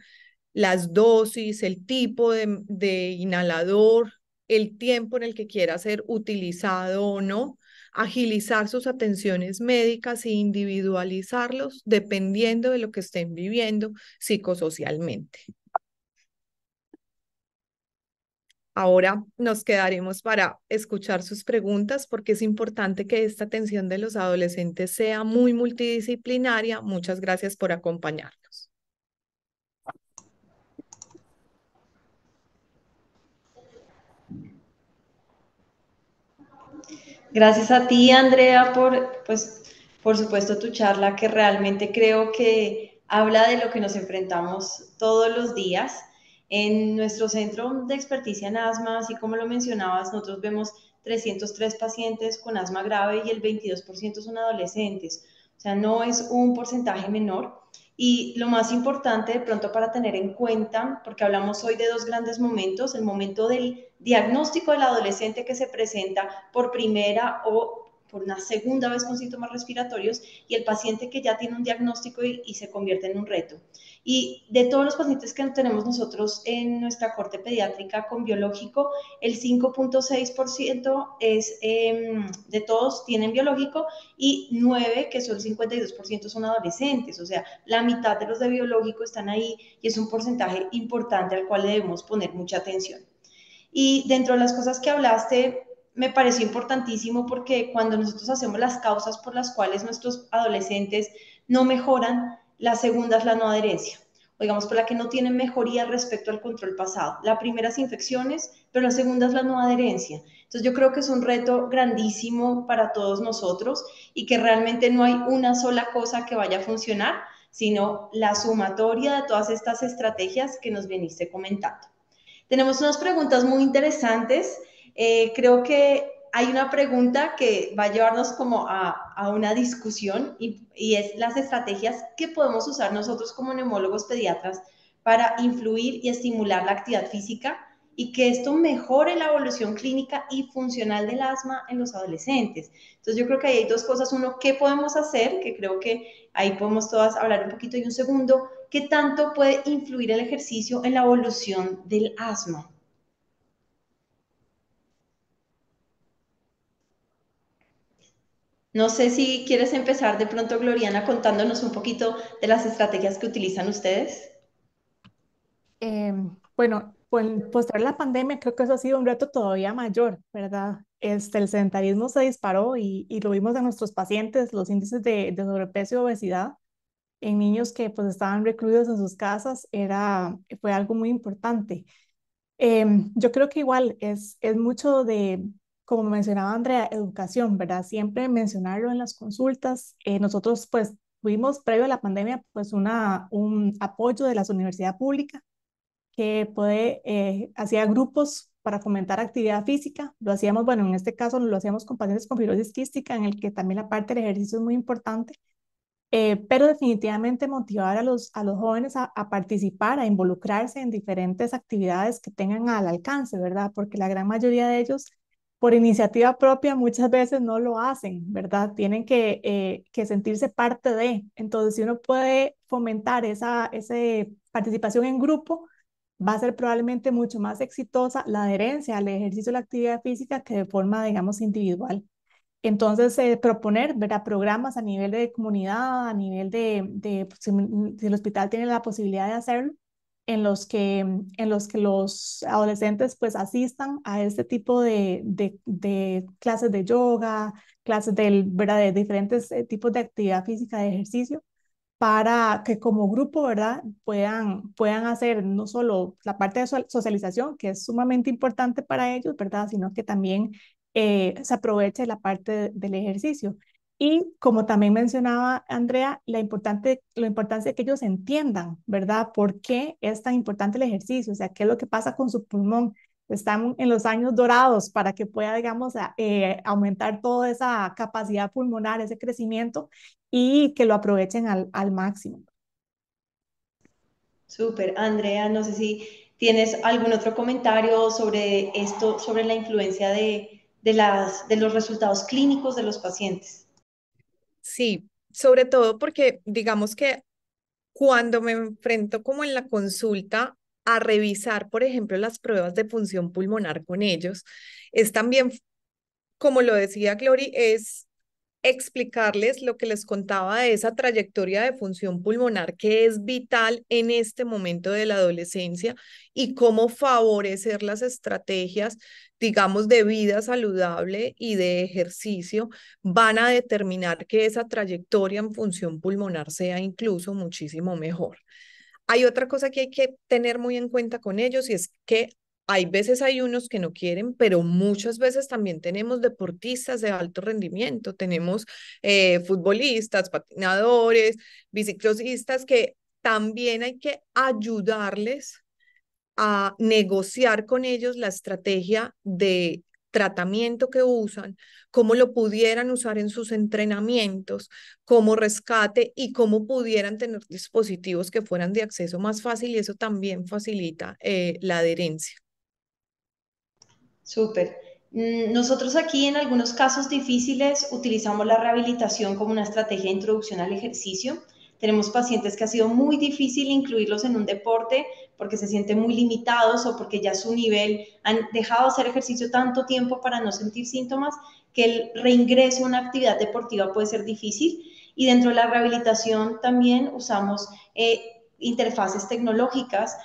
las dosis, el tipo de inhalador, el tiempo en el que quiera ser utilizado o no, agilizar sus atenciones médicas e individualizarlos dependiendo de lo que estén viviendo psicosocialmente. Ahora nos quedaremos para escuchar sus preguntas porque es importante que esta atención de los adolescentes sea muy multidisciplinaria. Muchas gracias por acompañarnos.
Gracias a ti, Andrea, por supuesto, tu charla, que realmente creo que habla de lo que nos enfrentamos todos los días. En nuestro centro de experticia en asma, así como lo mencionabas, nosotros vemos 303 pacientes con asma grave y el 22% son adolescentes. O sea, no es un porcentaje menor. Y lo más importante de pronto para tener en cuenta, porque hablamos hoy de dos grandes momentos, el momento del diagnóstico del adolescente que se presenta por primera o por una segunda vez con síntomas respiratorios, y el paciente que ya tiene un diagnóstico y se convierte en un reto. Y de todos los pacientes que tenemos nosotros en nuestra corte pediátrica con biológico, el 5.6% de todos tienen biológico y 9, que son el 52%, son adolescentes. O sea, la mitad de los de biológico están ahí y es un porcentaje importante al cual debemos poner mucha atención. Y dentro de las cosas que hablaste, me pareció importantísimo porque cuando nosotros hacemos las causas por las cuales nuestros adolescentes no mejoran, la segunda es la no adherencia, o digamos por la que no tienen mejoría respecto al control pasado. La primera es infecciones, pero la segunda es la no adherencia. Entonces yo creo que es un reto grandísimo para todos nosotros y que realmente no hay una sola cosa que vaya a funcionar, sino la sumatoria de todas estas estrategias que nos viniste comentando. Tenemos unas preguntas muy interesantes. Creo que hay una pregunta que va a llevarnos como a una discusión y es las estrategias que podemos usar nosotros como neumólogos pediatras para influir y estimular la actividad física y que esto mejore la evolución clínica y funcional del asma en los adolescentes. Entonces yo creo que ahí hay dos cosas. Uno, ¿qué podemos hacer? Que creo que ahí podemos todas hablar un poquito. Y un segundo, ¿qué tanto puede influir el ejercicio en la evolución del asma? No sé si quieres empezar de pronto, Gloriana, contándonos un poquito de las estrategias que utilizan ustedes.
Bueno, pues posterior a la pandemia creo que eso ha sido un reto todavía mayor, ¿verdad? El sedentarismo se disparó y lo vimos en nuestros pacientes, los índices de sobrepeso y obesidad en niños que pues estaban recluidos en sus casas fue algo muy importante. Yo creo que igual es mucho de, como mencionaba Andrea, educación, ¿verdad? Siempre mencionarlo en las consultas. Nosotros pues tuvimos previo a la pandemia pues un apoyo de las universidades públicas que hacía grupos para fomentar actividad física. Lo hacíamos, bueno, en este caso lo hacíamos con pacientes con fibrosis quística, en el que también la parte del ejercicio es muy importante. Pero definitivamente motivar a los jóvenes a participar, a involucrarse en diferentes actividades que tengan al alcance, ¿verdad? Porque la gran mayoría de ellos, por iniciativa propia, muchas veces no lo hacen, ¿verdad? Tienen que sentirse parte de. Entonces, si uno puede fomentar esa participación en grupo, va a ser probablemente mucho más exitosa la adherencia al ejercicio de la actividad física que de forma, digamos, individual. Entonces, proponer, ¿verdad? Programas a nivel de comunidad, a nivel pues, si el hospital tiene la posibilidad de hacerlo, en los que los adolescentes pues asistan a este tipo de clases de yoga, clases ¿verdad? De diferentes tipos de actividad física, de ejercicio, para que como grupo, ¿verdad? Puedan hacer no solo la parte de socialización, que es sumamente importante para ellos, ¿verdad? Sino que también se aproveche la parte del ejercicio. Y como también mencionaba Andrea, la importancia de que ellos entiendan, ¿verdad? ¿Por qué es tan importante el ejercicio? O sea, ¿qué es lo que pasa con su pulmón? Están en los años dorados para que pueda, digamos, aumentar toda esa capacidad pulmonar, ese crecimiento y que lo aprovechen al máximo.
Súper, Andrea, no sé si tienes algún otro comentario sobre esto, sobre la influencia de los resultados clínicos de los pacientes.
Sí, sobre todo porque digamos que cuando me enfrento como en la consulta a revisar, por ejemplo, las pruebas de función pulmonar con ellos, es también, como lo decía Glory, es explicarles lo que les contaba de esa trayectoria de función pulmonar que es vital en este momento de la adolescencia y cómo favorecer las estrategias, digamos, de vida saludable y de ejercicio van a determinar que esa trayectoria en función pulmonar sea incluso muchísimo mejor. Hay otra cosa que hay que tener muy en cuenta con ellos y es que hay veces hay unos que no quieren, pero muchas veces también tenemos deportistas de alto rendimiento, tenemos futbolistas, patinadores, biciclosistas que también hay que ayudarles a negociar con ellos la estrategia de tratamiento que usan, cómo lo pudieran usar en sus entrenamientos, como rescate y cómo pudieran tener dispositivos que fueran de acceso más fácil y eso también facilita la adherencia.
Súper. Nosotros aquí en algunos casos difíciles utilizamos la rehabilitación como una estrategia de introducción al ejercicio. Tenemos pacientes que ha sido muy difícil incluirlos en un deporte porque se sienten muy limitados o porque ya su nivel han dejado de hacer ejercicio tanto tiempo para no sentir síntomas que el reingreso a una actividad deportiva puede ser difícil. Y dentro de la rehabilitación también usamos interfaces tecnológicas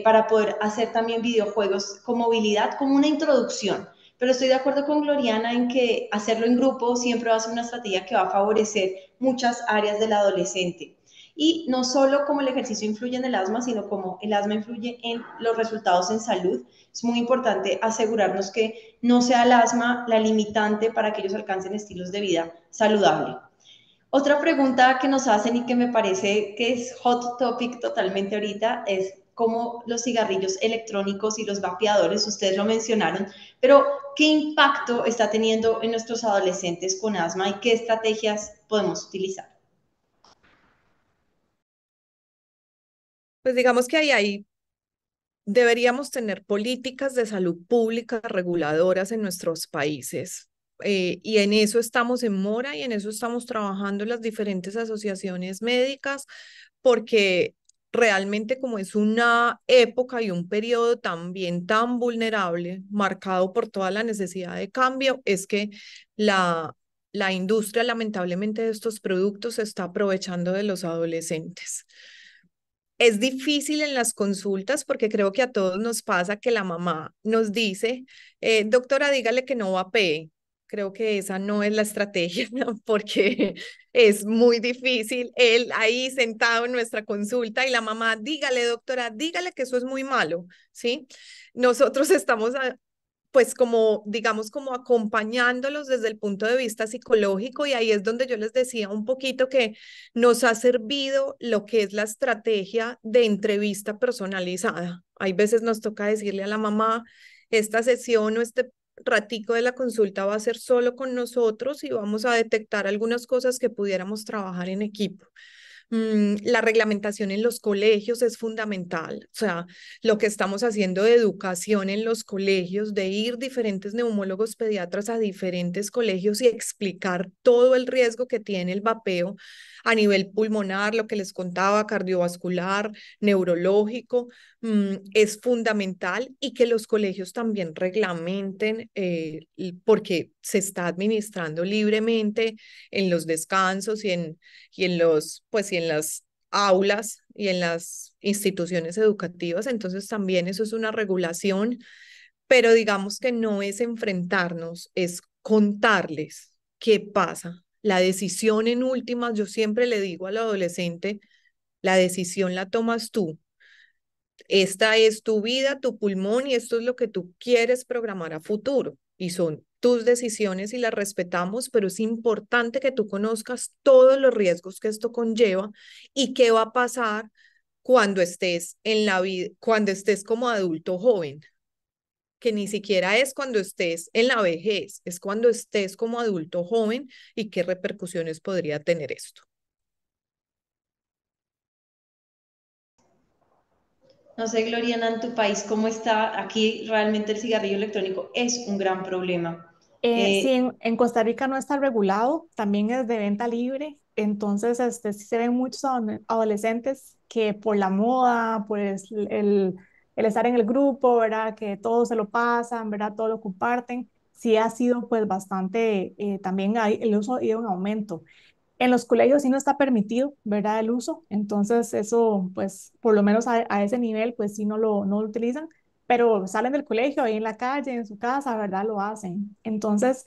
para poder hacer también videojuegos con movilidad como una introducción. Pero estoy de acuerdo con Gloriana en que hacerlo en grupo siempre va a ser una estrategia que va a favorecer muchas áreas del adolescente. Y no solo como el ejercicio influye en el asma, sino como el asma influye en los resultados en salud. Es muy importante asegurarnos que no sea el asma la limitante para que ellos alcancen estilos de vida saludable. Otra pregunta que nos hacen y que me parece que es hot topic totalmente ahorita es cómo los cigarrillos electrónicos y los vapeadores, ustedes lo mencionaron, pero ¿qué impacto está teniendo en nuestros adolescentes con asma y qué estrategias podemos utilizar?
Pues digamos que ahí deberíamos tener políticas de salud pública reguladoras en nuestros países. Y en eso estamos en mora y en eso estamos trabajando las diferentes asociaciones médicas, porque realmente como es una época y un periodo también tan vulnerable, marcado por toda la necesidad de cambio, es que la industria lamentablemente de estos productos se está aprovechando de los adolescentes. Es difícil en las consultas porque creo que a todos nos pasa que la mamá nos dice, doctora, dígale que no vapee. Creo que esa no es la estrategia, ¿no? Porque es muy difícil él ahí sentado en nuestra consulta y la mamá, dígale, doctora, dígale que eso es muy malo, ¿sí? Nosotros estamos pues como, digamos, como acompañándolos desde el punto de vista psicológico y ahí es donde yo les decía un poquito que nos ha servido lo que es la estrategia de entrevista personalizada. Hay veces nos toca decirle a la mamá, esta sesión o este ratico de la consulta va a ser solo con nosotros y vamos a detectar algunas cosas que pudiéramos trabajar en equipo. La reglamentación en los colegios es fundamental, o sea, lo que estamos haciendo de educación en los colegios, de ir diferentes neumólogos pediatras a diferentes colegios y explicar todo el riesgo que tiene el vapeo a nivel pulmonar, lo que les contaba, cardiovascular, neurológico, es fundamental y que los colegios también reglamenten porque se está administrando libremente en los descansos y en los, pues, y en las aulas y en las instituciones educativas. Entonces también eso es una regulación, pero digamos que no es enfrentarnos, es contarles qué pasa. La decisión en últimas, yo siempre le digo al adolescente, la decisión la tomas tú. Esta es tu vida, tu pulmón y esto es lo que tú quieres programar a futuro. Y son tus decisiones y las respetamos, pero es importante que tú conozcas todos los riesgos que esto conlleva y qué va a pasar cuando estés en la vida, cuando estés como adulto joven, que ni siquiera es cuando estés en la vejez, es cuando estés como adulto joven y qué repercusiones podría tener esto.
No sé, Gloriana, en tu país, ¿cómo está? Aquí realmente el cigarrillo electrónico es un gran problema.
Sí,
Eh,
en Costa Rica no está regulado, también es de venta libre, entonces sí se ven muchos adolescentes que por la moda, pues el estar en el grupo, ¿verdad? Que todos se lo pasan, ¿verdad? Todo lo comparten, sí ha sido pues bastante, también hay, el uso ha ido en aumento. En los colegios sí no está permitido, ¿verdad? El uso, entonces eso, pues, por lo menos a ese nivel, pues sí no lo utilizan, pero salen del colegio, ahí en la calle, en su casa, ¿verdad? Lo hacen. Entonces,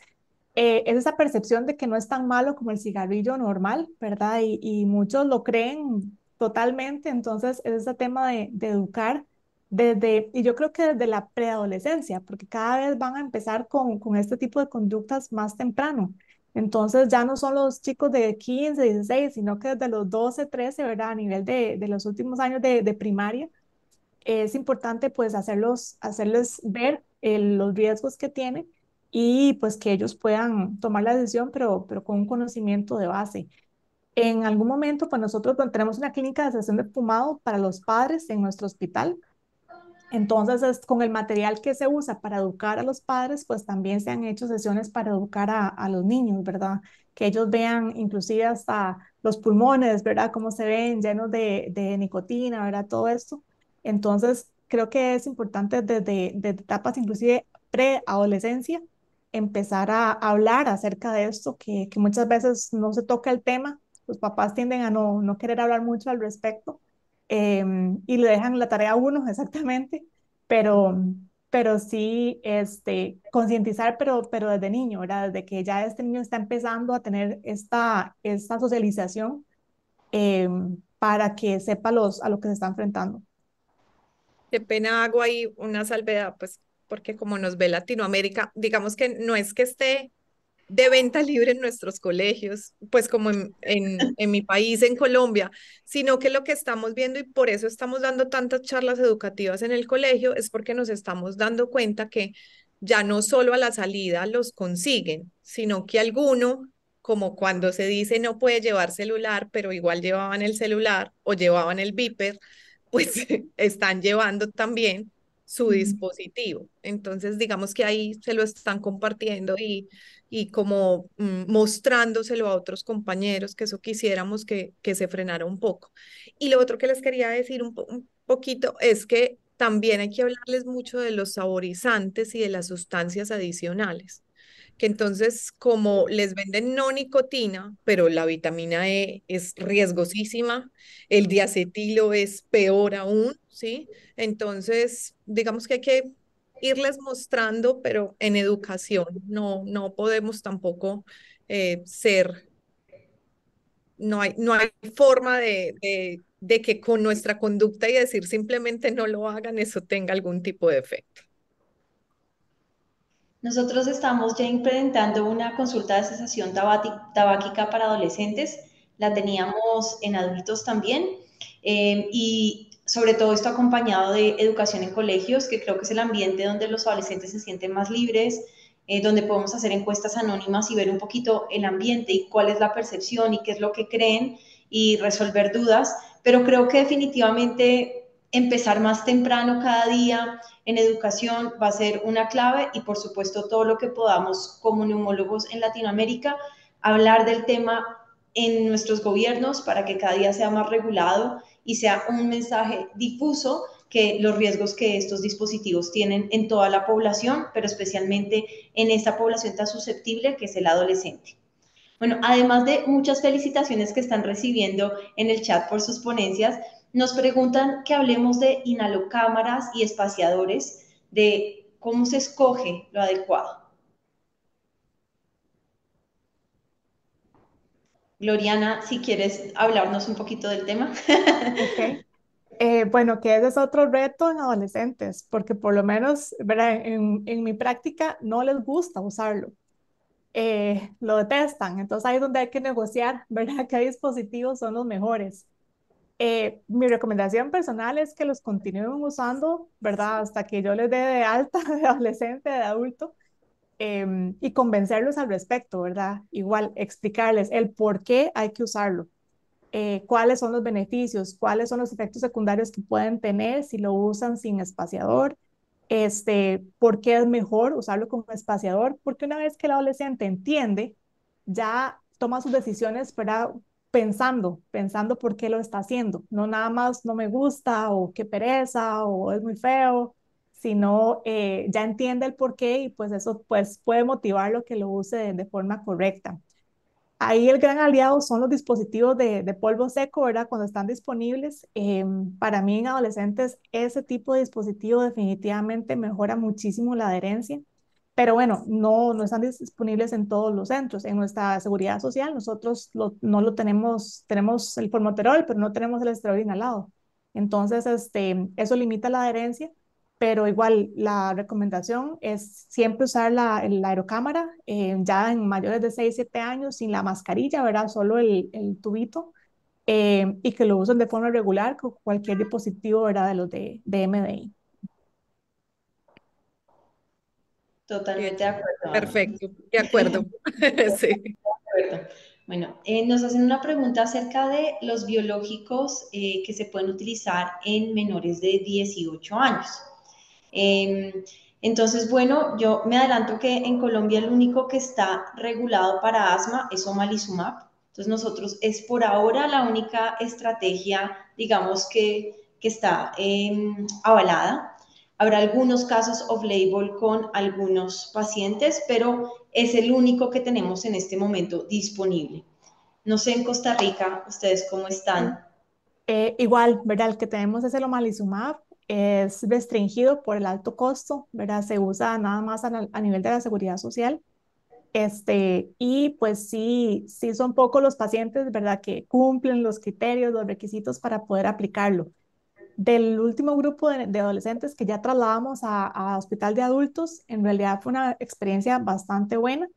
es esa percepción de que no es tan malo como el cigarrillo normal, ¿verdad? Y muchos lo creen totalmente, entonces es ese tema de educar desde, y yo creo que desde la preadolescencia, porque cada vez van a empezar con este tipo de conductas más temprano. Entonces ya no son los chicos de 15, 16, sino que desde los 12, 13, ¿verdad? A nivel de los últimos años de primaria, es importante pues hacerles ver los riesgos que tienen y pues que ellos puedan tomar la decisión, pero con un conocimiento de base. En algún momento, pues nosotros tenemos una clínica de sesión de fumado para los padres en nuestro hospital. Entonces, con el material que se usa para educar a los padres, pues también se han hecho sesiones para educar a los niños, ¿verdad? Que ellos vean inclusive hasta los pulmones, ¿verdad? Cómo se ven llenos de nicotina, ¿verdad? Todo esto. Entonces, creo que es importante desde etapas inclusive preadolescencia empezar a hablar acerca de esto, que muchas veces no se toca el tema. Los papás tienden a no querer hablar mucho al respecto y le dejan la tarea a uno exactamente, pero, pero sí concientizar, pero desde niño, ¿verdad? Desde que ya este niño está empezando a tener esta socialización para que sepa a lo que se está enfrentando.
Qué pena hago ahí una salvedad, pues porque como nos ve Latinoamérica, digamos que no es que esté de venta libre en nuestros colegios, pues como en mi país, en Colombia, sino que lo que estamos viendo y por eso estamos dando tantas charlas educativas en el colegio es porque nos estamos dando cuenta que ya no solo a la salida los consiguen, sino que alguno, como cuando se dice no puede llevar celular, pero igual llevaban el celular o llevaban el beeper, pues están llevando también su dispositivo. Entonces, digamos que ahí se lo están compartiendo y como mostrándoselo a otros compañeros, que eso quisiéramos que se frenara un poco. Y lo otro que les quería decir un poquito es que también hay que hablarles mucho de los saborizantes y de las sustancias adicionales, que entonces como les venden no nicotina, pero la vitamina E es riesgosísima, el diacetilo es peor aún, ¿sí? Entonces, digamos que hay que irles mostrando, pero en educación, no podemos tampoco ser, no hay forma de que con nuestra conducta y decir simplemente no lo hagan, eso tenga algún tipo de efecto.
Nosotros estamos ya implementando una consulta de cesación tabáquica para adolescentes. La teníamos en adultos también. Y sobre todo esto acompañado de educación en colegios, que creo que es el ambiente donde los adolescentes se sienten más libres, donde podemos hacer encuestas anónimas y ver un poquito el ambiente y cuál es la percepción y qué es lo que creen y resolver dudas. Pero creo que definitivamente empezar más temprano cada día en educación va a ser una clave y por supuesto todo lo que podamos como neumólogos en Latinoamérica hablar del tema en nuestros gobiernos para que cada día sea más regulado y sea un mensaje difuso que los riesgos que estos dispositivos tienen en toda la población, pero especialmente en esta población tan susceptible que es el adolescente. Bueno, además de muchas felicitaciones que están recibiendo en el chat por sus ponencias, nos preguntan que hablemos de inhalocámaras y espaciadores, de cómo se escoge lo adecuado. Gloriana, si quieres hablarnos un poquito del tema.
Ok. Bueno, que ese es otro reto en adolescentes, porque por lo menos, ¿verdad? En mi práctica no les gusta usarlo, lo detestan, entonces ahí es donde hay que negociar, ¿verdad? ¿Qué dispositivos son los mejores? Mi recomendación personal es que los continúen usando, ¿verdad? Hasta que yo les dé de alta de adolescente, de adulto, y convencerlos al respecto, ¿verdad? Igual explicarles el por qué hay que usarlo, cuáles son los beneficios, cuáles son los efectos secundarios que pueden tener si lo usan sin espaciador, por qué es mejor usarlo como espaciador, porque una vez que el adolescente entiende, ya toma sus decisiones, pero pensando por qué lo está haciendo, no nada más no me gusta o qué pereza o es muy feo, sino ya entiende el por qué y pues eso pues puede motivarlo que lo use de forma correcta. Ahí el gran aliado son los dispositivos de polvo seco, ¿verdad? Cuando están disponibles. Para mí en adolescentes ese tipo de dispositivo definitivamente mejora muchísimo la adherencia. Pero bueno, no están disponibles en todos los centros. En nuestra seguridad social nosotros no lo tenemos, tenemos el formoterol, pero no tenemos el esteroide inhalado. Entonces, eso limita la adherencia, pero igual la recomendación es siempre usar la aerocámara, ya en mayores de 6 7 años, sin la mascarilla, ¿verdad? Solo el tubito, y que lo usen de forma regular con cualquier dispositivo, ¿verdad? De los de MDI.
Totalmente de acuerdo, Ana.
Perfecto, de acuerdo. Sí.
Acuerdo. Bueno, nos hacen una pregunta acerca de los biológicos que se pueden utilizar en menores de 18 años. Eh, entonces, bueno, yo me adelanto que en Colombia el único que está regulado para asma es omalizumab. Entonces, nosotros es por ahora la única estrategia, digamos, que está avalada. Habrá algunos casos off-label con algunos pacientes, pero es el único que tenemos en este momento disponible. No sé en Costa Rica, ustedes cómo están.
Igual, ¿verdad? El que tenemos es el omalizumab, es restringido por el alto costo, ¿verdad? Se usa nada más a nivel de la seguridad social. Y pues sí son pocos los pacientes, ¿verdad? Que cumplen los criterios, los requisitos para poder aplicarlo. Del último grupo de adolescentes que ya trasladamos a hospital de adultos, en realidad fue una experiencia bastante buena.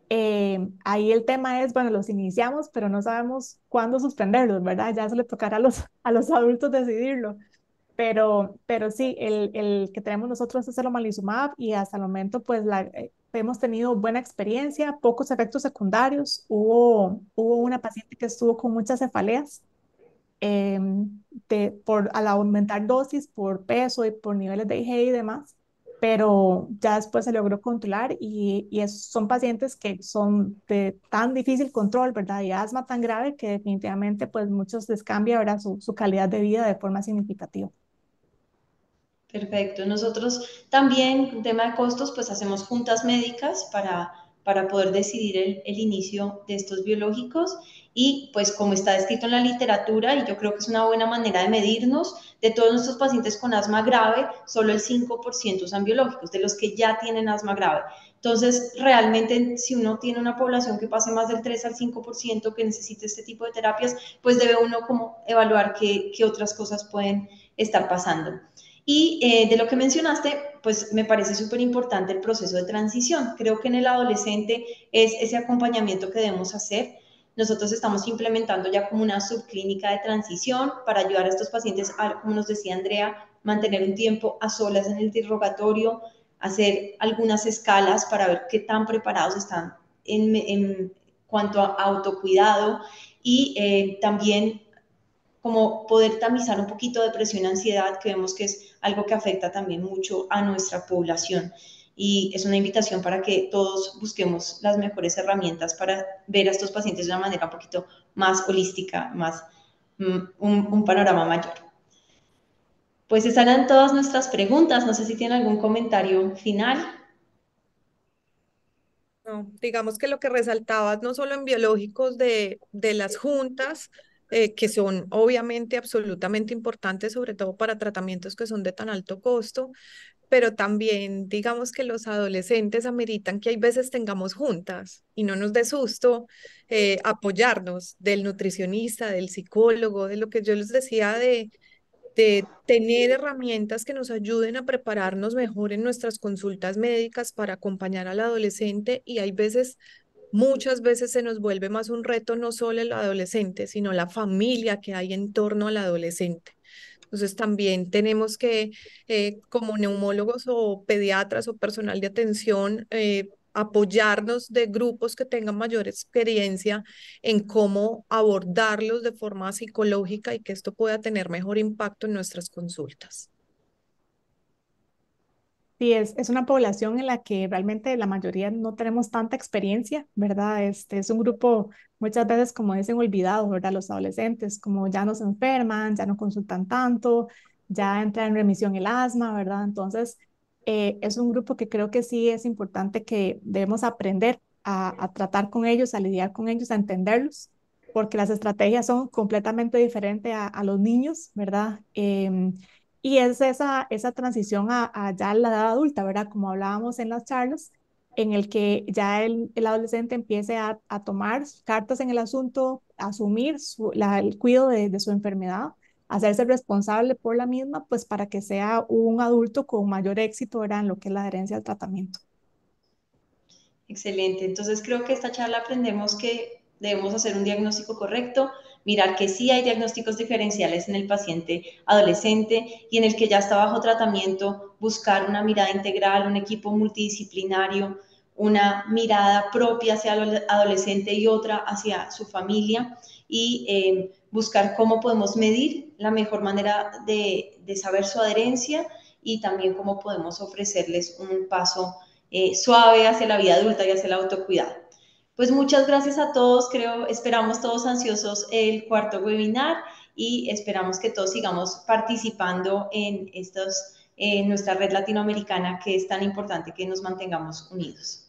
Ahí el tema es, bueno, los iniciamos, pero no sabemos cuándo suspenderlos, ¿verdad? Ya se le tocará a los adultos decidirlo. Pero sí, el que tenemos nosotros es el omalizumab y hasta el momento pues hemos tenido buena experiencia, pocos efectos secundarios. Hubo una paciente que estuvo con muchas cefaleas al aumentar dosis por peso y por niveles de IgE y demás, pero ya después se logró controlar son pacientes que son de tan difícil control, ¿verdad? Y asma tan grave que definitivamente pues muchos les cambia, ¿verdad? Su calidad de vida de forma significativa.
Perfecto. Nosotros también, en tema de costos, pues hacemos juntas médicas para poder decidir el inicio de estos biológicos y pues como está descrito en la literatura, y yo creo que es una buena manera de medirnos, de todos nuestros pacientes con asma grave, solo el 5% usan biológicos, de los que ya tienen asma grave. Entonces, realmente, si uno tiene una población que pase más del 3 al 5% que necesite este tipo de terapias, pues debe uno como evaluar qué otras cosas pueden estar pasando. Y de lo que mencionaste, pues me parece súper importante el proceso de transición. Creo que en el adolescente es ese acompañamiento que debemos hacer. Nosotros estamos implementando ya como una subclínica de transición para ayudar a estos pacientes a, como nos decía Andrea, mantener un tiempo a solas en el interrogatorio, hacer algunas escalas para ver qué tan preparados están en cuanto a autocuidado y también como poder tamizar un poquito depresión y ansiedad, que vemos que es algo que afecta también mucho a nuestra población. Y es una invitación para que todos busquemos las mejores herramientas para ver a estos pacientes de una manera un poquito más holística, más un panorama mayor. Pues esas eran todas nuestras preguntas. No sé si tienen algún comentario final.
No, digamos que lo que resaltabas, no solo en biológicos de las juntas, que son obviamente absolutamente importantes, sobre todo para tratamientos que son de tan alto costo, pero también digamos que los adolescentes ameritan que hay veces tengamos juntas y no nos dé susto apoyarnos del nutricionista, del psicólogo, de lo que yo les decía de tener herramientas que nos ayuden a prepararnos mejor en nuestras consultas médicas para acompañar al adolescente y hay veces, muchas veces se nos vuelve más un reto no solo el adolescente, sino la familia que hay en torno al adolescente. Entonces también tenemos que, como neumólogos o pediatras o personal de atención, apoyarnos de grupos que tengan mayor experiencia en cómo abordarlos de forma psicológica y que esto pueda tener mejor impacto en nuestras consultas.
Sí, es una población en la que realmente la mayoría no tenemos tanta experiencia, ¿verdad? Es un grupo muchas veces, como dicen, olvidado, ¿verdad? Los adolescentes, como ya no se enferman, ya no consultan tanto, ya entra en remisión el asma, ¿verdad? Entonces, es un grupo que creo que sí es importante que debemos aprender a tratar con ellos, a lidiar con ellos, a entenderlos, porque las estrategias son completamente diferentes a los niños, ¿verdad? Y es esa transición a ya la edad adulta, ¿verdad? Como hablábamos en las charlas, en el que ya el adolescente empiece a tomar cartas en el asunto, asumir el cuidado de su enfermedad, hacerse responsable por la misma, pues para que sea un adulto con mayor éxito, ¿verdad? En lo que es la adherencia al tratamiento.
Excelente. Entonces creo que esta charla aprendemos que debemos hacer un diagnóstico correcto, mirar que sí hay diagnósticos diferenciales en el paciente adolescente y en el que ya está bajo tratamiento, buscar una mirada integral, un equipo multidisciplinario, una mirada propia hacia el adolescente y otra hacia su familia y buscar cómo podemos medir la mejor manera de saber su adherencia y también cómo podemos ofrecerles un paso suave hacia la vida adulta y hacia el autocuidado. Pues muchas gracias a todos, esperamos todos ansiosos el cuarto webinar y esperamos que todos sigamos participando en nuestra red latinoamericana que es tan importante que nos mantengamos unidos.